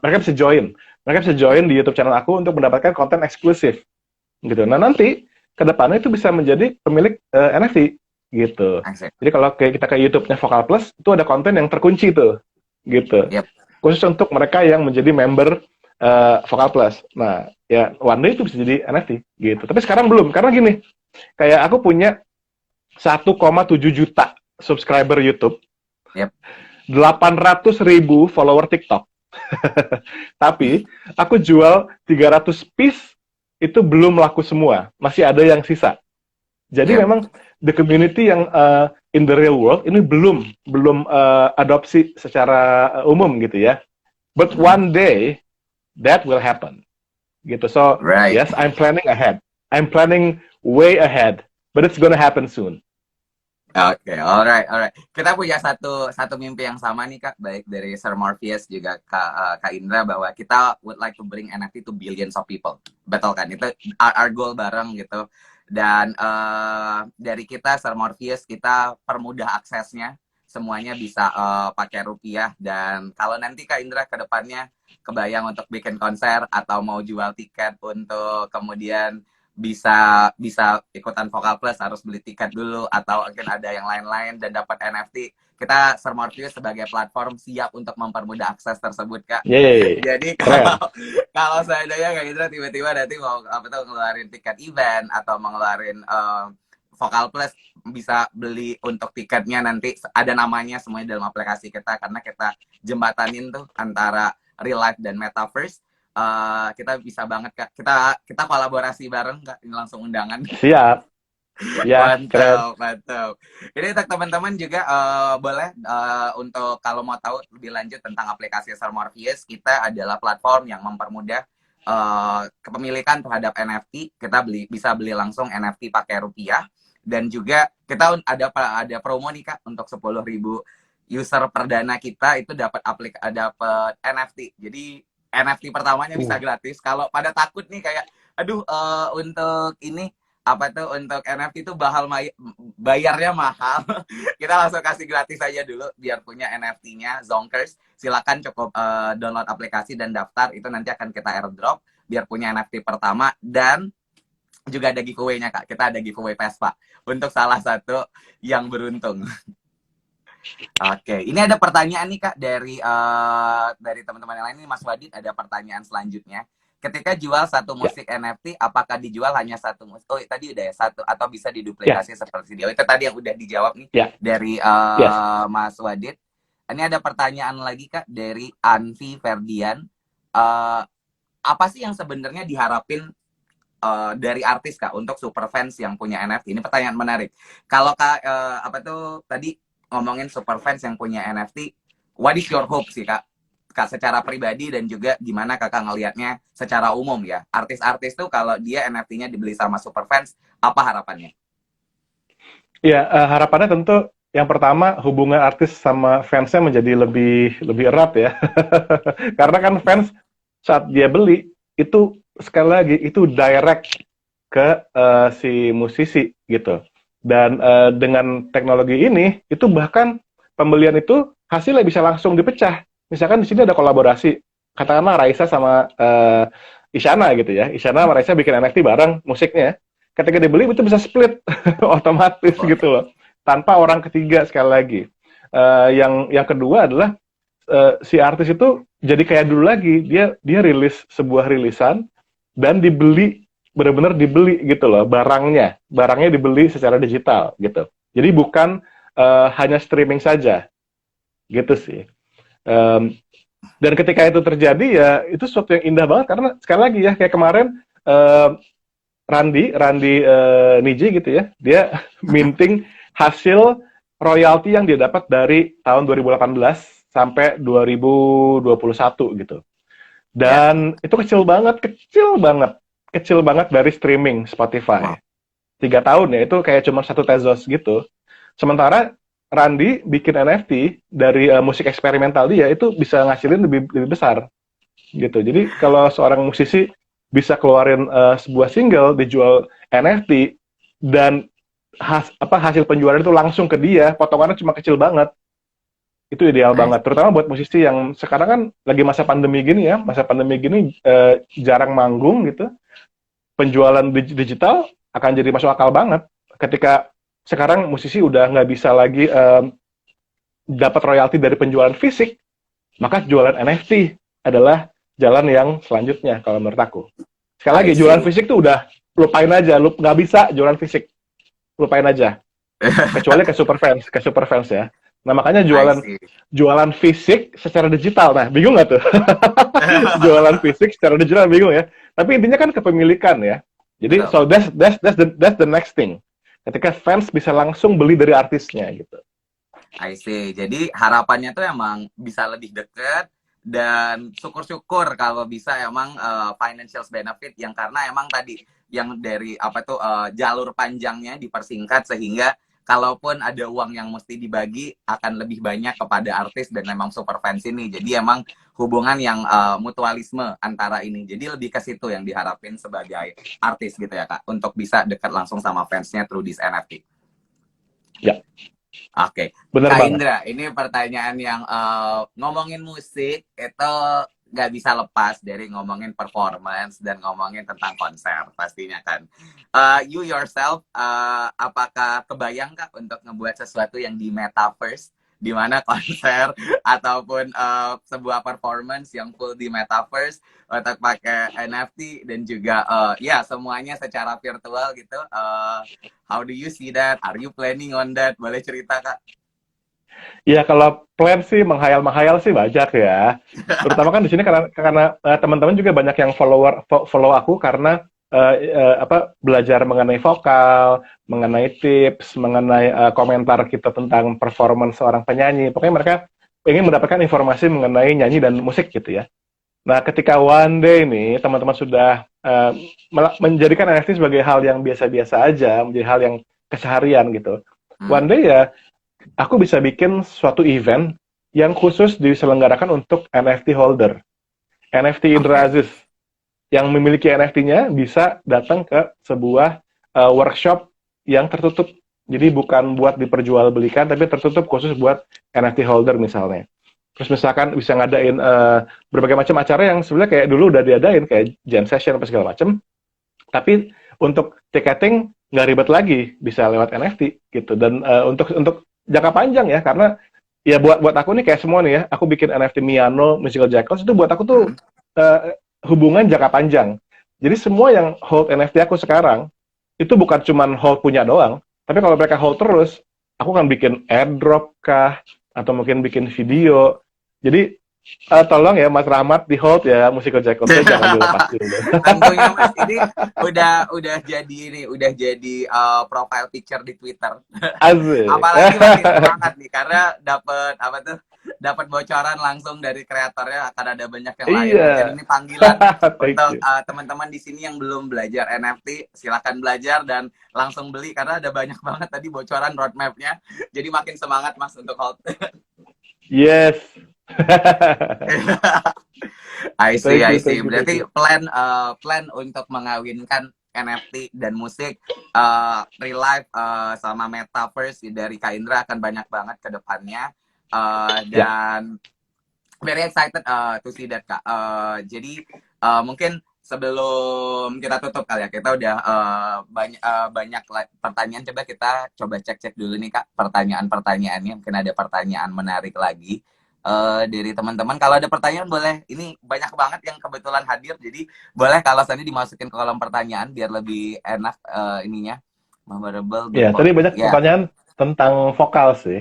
Speaker 2: mereka bisa join di YouTube channel aku untuk mendapatkan konten eksklusif gitu. Nah nanti kedepannya itu bisa menjadi pemilik NFT gitu.
Speaker 1: Asik.
Speaker 2: Jadi kalau kayak kita ke YouTube-nya Vokal Plus itu ada konten yang terkunci tuh gitu,
Speaker 1: Yep.
Speaker 2: khusus untuk mereka yang menjadi member Vokal Plus. Nah, ya one day itu bisa jadi NFT gitu. Tapi sekarang belum, karena gini, kayak aku punya 1,7 juta subscriber YouTube,
Speaker 1: Yep.
Speaker 2: 800.000 follower TikTok. Tapi aku jual 300 piece itu belum laku semua, masih ada yang sisa. Jadi
Speaker 1: Yep.
Speaker 2: memang the community yang in the real world ini belum adopsi secara umum gitu ya. But one day that will happen. Gitu. So
Speaker 1: Right.
Speaker 2: yes, I'm planning ahead. I'm planning way ahead, but it's gonna happen soon.
Speaker 1: Oke, alright, alright. Kita punya satu mimpi yang sama nih Kak, baik dari Sir Morpheus juga Kak Indra, bahwa kita would like to bring NFT to billions of people. Betul kan? Itu our goal bareng gitu. Dan dari kita Sir Morpheus, kita permudah aksesnya. Semuanya bisa pakai rupiah, dan kalau nanti Kak Indra ke depannya kebayang untuk bikin konser atau mau jual tiket untuk kemudian bisa bisa ikutan Vokal Plus, harus beli tiket dulu atau mungkin ada yang lain-lain dan dapat NFT, kita Sir Morpheus sebagai platform siap untuk mempermudah akses tersebut Kak.
Speaker 2: Yeay,
Speaker 1: Jadi
Speaker 2: keren.
Speaker 1: kalau seandainya kayak gitu tiba-tiba nanti mau apa tuh ngeluarin tiket event atau mengeluarin Vokal Plus, bisa beli untuk tiketnya, nanti ada namanya semuanya dalam aplikasi kita, karena kita jembatanin tuh antara real life dan metaverse. Kita bisa banget Kak, kita kolaborasi bareng Kak, ini langsung undangan.
Speaker 2: Siap. Ya, keren.
Speaker 1: Mantap, mantap. Ini untuk teman-teman juga boleh untuk kalau mau tahu lebih lanjut tentang aplikasi Sir Morpheus, kita adalah platform yang mempermudah kepemilikan terhadap NFT. Kita bisa beli langsung NFT pakai rupiah, dan juga kita ada promo nih Kak, untuk 10.000 user perdana kita itu dapat dapat NFT. Jadi NFT pertamanya bisa gratis. Kalau pada takut nih kayak aduh untuk ini apa tuh, untuk NFT itu bayarnya mahal. Kita langsung kasih gratis aja dulu biar punya NFT-nya Zonkers. Silakan cukup download aplikasi dan daftar, itu nanti akan kita airdrop biar punya NFT pertama, dan juga ada giveaway-nya Kak. Kita ada giveaway Vespa untuk salah satu yang beruntung. Oke, ini ada pertanyaan nih Kak dari teman-teman yang lain. Ini Mas Wadid ada pertanyaan selanjutnya. Ketika jual satu
Speaker 2: Ya,
Speaker 1: musik NFT, apakah dijual hanya satu musik? Oh, tadi udah ya, satu, atau bisa
Speaker 2: ya,
Speaker 1: diduplikasi seperti video? Itu tadi yang udah dijawab nih
Speaker 2: ya,
Speaker 1: dari
Speaker 2: yes.
Speaker 1: Mas Wadid. Ini ada pertanyaan lagi Kak dari Anvi Ferdian. Eh, apa sih yang sebenarnya diharapin dari artis Kak untuk super fans yang punya NFT? Ini pertanyaan menarik. Kalau Kak apa tuh tadi ngomongin super fans yang punya NFT, what is your hope sih Kak? Kak secara pribadi dan juga gimana Kakak ngelihatnya secara umum ya. Artis-artis tuh kalau dia NFT-nya dibeli sama super fans, apa harapannya?
Speaker 2: Ya, harapannya tentu yang pertama hubungan artis sama fansnya menjadi lebih lebih erat ya. Karena kan fans saat dia beli itu sekali lagi itu direct ke si musisi gitu. Dan dengan teknologi ini itu bahkan pembelian itu hasilnya bisa langsung dipecah. Misalkan di sini ada kolaborasi, katakanlah Raisa sama Isyana gitu ya. Isyana sama Raisa bikin NFT bareng musiknya. Ketika dibeli itu bisa split otomatis
Speaker 1: Oh,
Speaker 2: gitu loh, tanpa orang ketiga sekali lagi. Yang kedua adalah si artis itu jadi kayak dulu lagi, dia rilis sebuah rilisan dan dibeli, benar-benar dibeli gitu loh, barangnya dibeli secara digital gitu. Jadi bukan hanya streaming saja gitu sih. Um, dan ketika itu terjadi ya itu sesuatu yang indah banget karena sekali lagi ya kayak kemarin Randy Niji gitu ya, dia minting hasil royalti yang dia dapat dari tahun 2018 sampai 2021 gitu.
Speaker 1: ya.
Speaker 2: Dan itu kecil banget dari streaming Spotify.
Speaker 1: Wow.
Speaker 2: 3 tahun ya, itu kayak cuma 1 Tezos gitu. Sementara Randy bikin NFT dari musik eksperimental dia itu bisa ngasilin lebih besar gitu. Jadi kalau seorang musisi bisa keluarin sebuah single dijual NFT dan hasil penjualan itu langsung ke dia, potongannya cuma kecil banget. Itu ideal
Speaker 1: Nice.
Speaker 2: banget, terutama buat musisi yang sekarang kan lagi masa pandemi gini ya, masa pandemi gini jarang manggung gitu. Penjualan digital akan jadi masuk akal banget ketika sekarang musisi udah nggak bisa lagi dapat royalti dari penjualan fisik, maka jualan NFT adalah jalan yang selanjutnya kalau menurut aku. Sekali
Speaker 1: I
Speaker 2: lagi, jualan
Speaker 1: see.
Speaker 2: fisik tuh udah lupain aja, lu nggak bisa jualan fisik, lupain aja. Kecuali ke super fans ya. Nah makanya
Speaker 1: I
Speaker 2: jualan
Speaker 1: see.
Speaker 2: jualan fisik secara digital. Nah bingung nggak tuh? Jualan fisik secara digital bingung ya. Tapi intinya kan kepemilikan ya. Jadi
Speaker 1: Betul.
Speaker 2: so that's the next thing. Ketika fans bisa langsung beli dari artisnya gitu.
Speaker 1: I see. Jadi harapannya tuh emang bisa lebih deket dan syukur-syukur kalau bisa emang financial benefit yang karena emang tadi yang dari apa tuh jalur panjangnya dipersingkat sehingga kalaupun ada uang yang mesti dibagi akan lebih banyak kepada artis dan memang super fans ini. Jadi emang hubungan yang mutualisme antara ini. Jadi lebih ke situ yang diharapin sebagai artis gitu ya Kak untuk bisa dekat langsung sama fansnya through this NFT.
Speaker 2: Ya,
Speaker 1: Oke,
Speaker 2: bener
Speaker 1: Kak
Speaker 2: banget.
Speaker 1: Indra, ini pertanyaan yang ngomongin musik itu nggak bisa lepas dari ngomongin performance dan ngomongin tentang konser pastinya kan. You yourself, apakah kebayang Kak untuk ngebuat sesuatu yang di metaverse, di mana konser ataupun sebuah performance yang full di metaverse untuk pakai NFT dan juga ya semuanya secara virtual gitu. How do you see that? Are you planning on that? Boleh cerita Kak?
Speaker 2: Ya kalau plan sih menghayal-menghayal sih banyak ya. Terutama kan di sini karena teman-teman juga banyak yang follow aku karena belajar mengenai vokal, mengenai tips, mengenai komentar kita tentang performance seorang penyanyi. Pokoknya mereka ingin mendapatkan informasi mengenai nyanyi dan musik gitu ya. Nah, ketika one day nih teman-teman sudah menjadikan NFT sebagai hal yang biasa-biasa aja, menjadi hal yang keseharian gitu.
Speaker 1: Hmm.
Speaker 2: One day ya aku bisa bikin suatu event yang khusus diselenggarakan untuk NFT holder. NFT
Speaker 1: Oke.
Speaker 2: Indra Aziz yang memiliki NFT-nya bisa datang ke sebuah workshop yang tertutup. Jadi bukan buat diperjualbelikan, tapi tertutup khusus buat NFT holder misalnya. Terus misalkan bisa ngadain berbagai macam acara yang sebenarnya kayak dulu udah diadain, kayak jam session apa segala macam. Tapi untuk ticketing nggak ribet lagi, bisa lewat NFT gitu. Dan untuk jangka panjang ya, karena ya buat aku nih kayak semua nih ya, aku bikin NFT Miano, Musical Jackals itu buat aku tuh
Speaker 1: Hmm.
Speaker 2: hubungan jangka panjang. Jadi semua yang hold NFT aku sekarang itu bukan cuman hold punya doang, tapi kalau mereka hold terus, aku akan bikin airdrop kah, atau mungkin bikin video. Jadi tolong ya Mas Rahmat di hold ya, Musical Jacobnya jangan dilepas dulu.
Speaker 1: Tentunya Mas, ini udah jadi profile picture di Twitter.
Speaker 2: Asik.
Speaker 1: Apalagi makin semangat nih karena dapat bocoran langsung dari kreatornya akan ada banyak yang lain. Mungkin
Speaker 2: Iya,
Speaker 1: ini panggilan
Speaker 2: thank
Speaker 1: untuk
Speaker 2: you.
Speaker 1: teman-teman di sini yang belum belajar NFT, silakan belajar dan langsung beli karena ada banyak banget tadi bocoran roadmap-nya. Jadi makin semangat Mas untuk hold.
Speaker 2: Yes.
Speaker 1: I see, I see.
Speaker 2: Thank you, thank
Speaker 1: Berarti
Speaker 2: you.
Speaker 1: plan untuk mengawinkan NFT dan musik real life sama metaverse dari Kak Indra akan banyak banget ke depannya.
Speaker 2: Ya,
Speaker 1: Dan very excited to see that Kak. Jadi mungkin sebelum kita tutup kali ya, kita udah banyak pertanyaan. Coba cek dulu nih Kak pertanyaan-pertanyaannya. Mungkin ada pertanyaan menarik lagi dari teman-teman. Kalau ada pertanyaan boleh. Ini banyak banget yang kebetulan hadir. Jadi boleh kalau tadi dimasukin ke kolom pertanyaan biar lebih enak ininya. Memorable
Speaker 2: ya.
Speaker 1: before.
Speaker 2: Tadi banyak
Speaker 1: Ya,
Speaker 2: pertanyaan tentang vokal sih.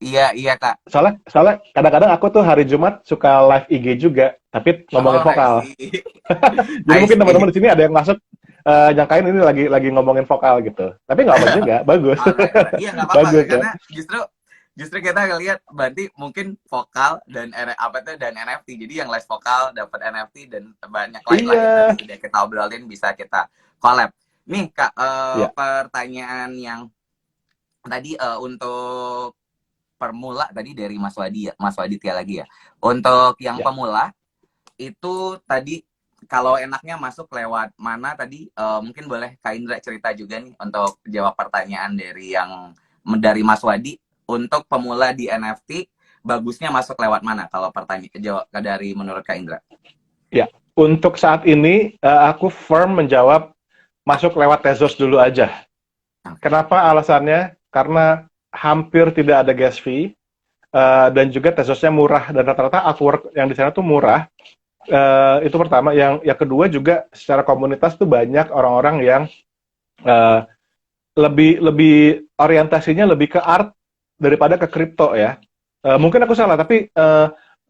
Speaker 1: iya Kak.
Speaker 2: Soalnya kadang-kadang aku tuh hari Jumat suka live IG juga, tapi ngomongin
Speaker 1: Oh, I
Speaker 2: vokal.
Speaker 1: see.
Speaker 2: Jadi
Speaker 1: I
Speaker 2: mungkin teman-teman
Speaker 1: see.
Speaker 2: di sini ada yang masuk nyangkain ini lagi ngomongin vokal gitu. Tapi nggak apa juga, bagus.
Speaker 1: Alright. Iya nggak apa-apa
Speaker 2: Bagus ya.
Speaker 1: karena justru kita ngelihat berarti mungkin vokal dan dan NFT. Jadi yang les vokal dapat NFT dan banyak lain-lain
Speaker 2: Iya.
Speaker 1: nanti udah kita obrolin bisa kita collab. Nih Kak,
Speaker 2: Ya,
Speaker 1: pertanyaan yang tadi untuk pemula tadi dari Mas Wadi ya, Mas Waditya lagi ya. Untuk yang
Speaker 2: ya.
Speaker 1: pemula itu tadi kalau enaknya masuk lewat mana tadi mungkin boleh Kak Indra cerita juga nih untuk jawab pertanyaan dari Mas Wadi untuk pemula di NFT bagusnya masuk lewat mana kalau pertanyaan jawab dari menurut Kak Indra?
Speaker 2: Ya, untuk saat ini aku firm menjawab masuk lewat Tezos dulu aja. Kenapa alasannya? Karena hampir tidak ada gas fee dan juga Tezosnya murah dan rata-rata artwork yang di sana tuh murah. Itu pertama. Yang kedua juga secara komunitas tuh banyak orang-orang yang uh, lebih orientasinya lebih ke art daripada ke kripto ya. Mungkin aku salah, tapi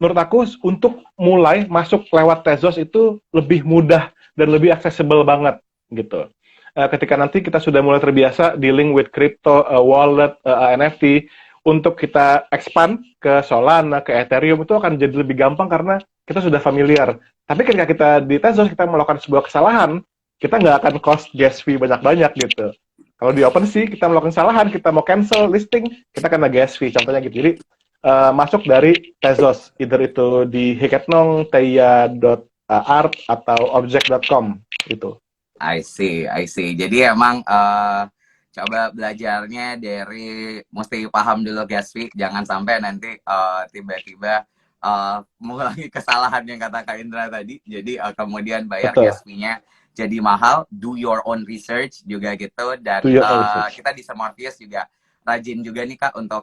Speaker 2: menurut aku untuk mulai masuk lewat Tezos itu lebih mudah dan lebih accessible banget gitu. Ketika nanti kita sudah mulai terbiasa dealing with crypto, wallet, NFT, untuk kita expand ke Solana, ke Ethereum itu akan jadi lebih gampang karena kita sudah familiar. Tapi ketika kita di Tezos kita melakukan sebuah kesalahan, kita nggak akan cost gas fee banyak-banyak gitu. Kalau di OpenSea kita melakukan kesalahan, kita mau cancel listing, kita kena gas fee, contohnya gitu. Jadi masuk dari Tezos, either itu di Hiketnong, Teia.art atau Object.com gitu.
Speaker 1: I see, I see. Jadi emang coba belajarnya dari mesti paham dulu gas fee, jangan sampai nanti tiba-tiba mengulangi kesalahan yang kata Kak Indra tadi. Jadi kemudian bayar
Speaker 2: Betul.
Speaker 1: gas fee-nya jadi mahal. Do your own research juga gitu. Dan
Speaker 2: Do your own research.
Speaker 1: kita di Smortius juga rajin juga nih Kak untuk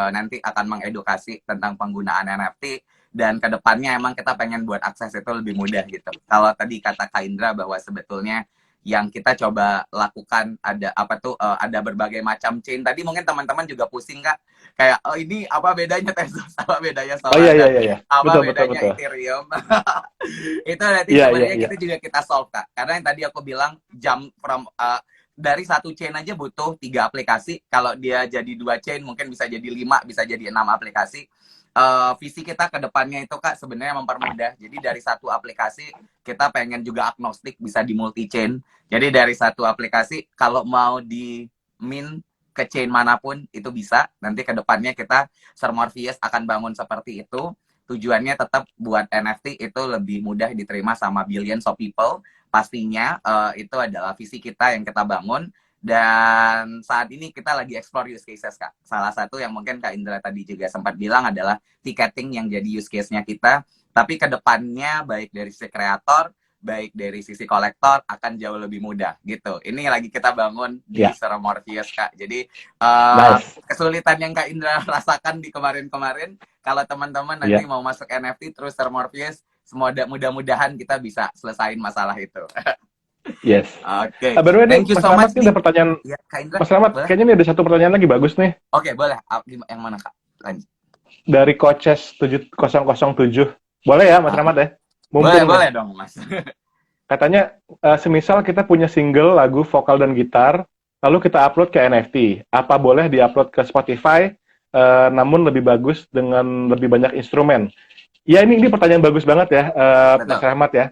Speaker 1: nanti akan mengedukasi tentang penggunaan NFT. Dan kedepannya emang kita pengen buat akses itu lebih mudah gitu. Kalau tadi kata Kak Indra bahwa sebetulnya yang kita coba lakukan ada ada berbagai macam chain. Tadi mungkin teman-teman juga pusing Kak, kayak oh ini apa bedanya Tezos, apa bedanya
Speaker 2: Oh iya,
Speaker 1: Solana, apa
Speaker 2: betul.
Speaker 1: bedanya Ethereum. Itu nanti
Speaker 2: Iya,
Speaker 1: sebenarnya
Speaker 2: iya.
Speaker 1: kita solve Kak, karena yang tadi aku bilang dari satu chain aja butuh 3 aplikasi. Kalau dia jadi 2 chain mungkin bisa jadi 5, bisa jadi 6 aplikasi. Visi kita ke depannya itu Kak sebenarnya mempermudah. Jadi dari satu aplikasi kita pengen juga agnostik, bisa di multi chain. Jadi dari satu aplikasi kalau mau di min ke chain manapun itu bisa. Nanti ke depannya kita Sermorpheus akan bangun seperti itu. Tujuannya tetap buat NFT itu lebih mudah diterima sama billions of people. Pastinya itu adalah visi kita yang kita bangun. Dan saat ini kita lagi explore use cases Kak. Salah satu yang mungkin Kak Indra tadi juga sempat bilang adalah ticketing yang jadi use case-nya kita. Tapi ke depannya baik dari sisi kreator, baik dari sisi kolektor akan jauh lebih mudah gitu. Ini lagi kita bangun di Sermorpheus Kak. Jadi
Speaker 2: Nice.
Speaker 1: kesulitan yang Kak Indra rasakan di kemarin-kemarin, kalau teman-teman nanti mau masuk NFT terus Sermorpheus, mudah-mudahan kita bisa selesain masalah itu.
Speaker 2: Yes.
Speaker 1: Oke.
Speaker 2: By the way,
Speaker 1: Thank you
Speaker 2: Mas
Speaker 1: so
Speaker 2: Slamet
Speaker 1: much
Speaker 2: ini ada pertanyaan.
Speaker 1: Ya, Kak Indra,
Speaker 2: Mas Slamet,
Speaker 1: boleh?
Speaker 2: kayaknya ini ada satu pertanyaan lagi bagus nih.
Speaker 1: Oke, boleh. Yang mana Kak? Lanjut.
Speaker 2: dari Coaches 7007. Boleh ya, Mas
Speaker 1: Ah,
Speaker 2: Rahmat ya?
Speaker 1: boleh,
Speaker 2: Mumpung nih.
Speaker 1: boleh dong, Mas.
Speaker 2: Katanya, semisal kita punya single, lagu, vokal, dan gitar, lalu kita upload ke NFT. Apa boleh diupload ke Spotify, namun lebih bagus dengan lebih banyak instrumen? Ya, ini pertanyaan bagus banget ya, Mas
Speaker 1: Betul.
Speaker 2: Rahmat ya.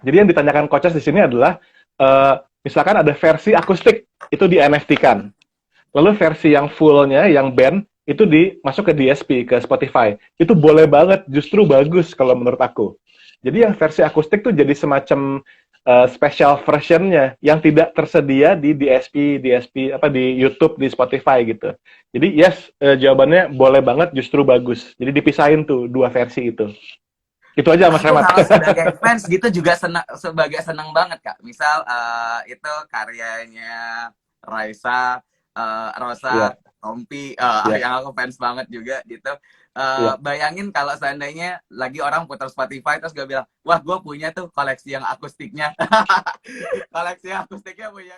Speaker 2: Jadi yang ditanyakan Coaches di sini adalah, misalkan ada versi akustik, itu di NFT-kan. Lalu versi yang fullnya, yang band, itu masuk ke DSP, ke Spotify. Itu boleh banget, justru bagus kalau menurut aku. Jadi yang versi akustik tuh jadi semacam special versionnya yang tidak tersedia di DSP apa di YouTube, di Spotify gitu. Jadi yes, jawabannya boleh banget, justru bagus. Jadi dipisahin tuh dua versi itu. Itu aja Mas
Speaker 1: Aku
Speaker 2: Remat.
Speaker 1: kalau sebagai fans gitu juga senang banget Kak. Misal itu karyanya Raisa, Rosa,
Speaker 2: Iya,
Speaker 1: Tompi,
Speaker 2: iya,
Speaker 1: yang aku fans banget juga gitu.
Speaker 2: iya.
Speaker 1: Bayangin kalau seandainya lagi orang putar Spotify terus gue bilang, wah gue punya tuh koleksi yang akustiknya, koleksi akustiknya punya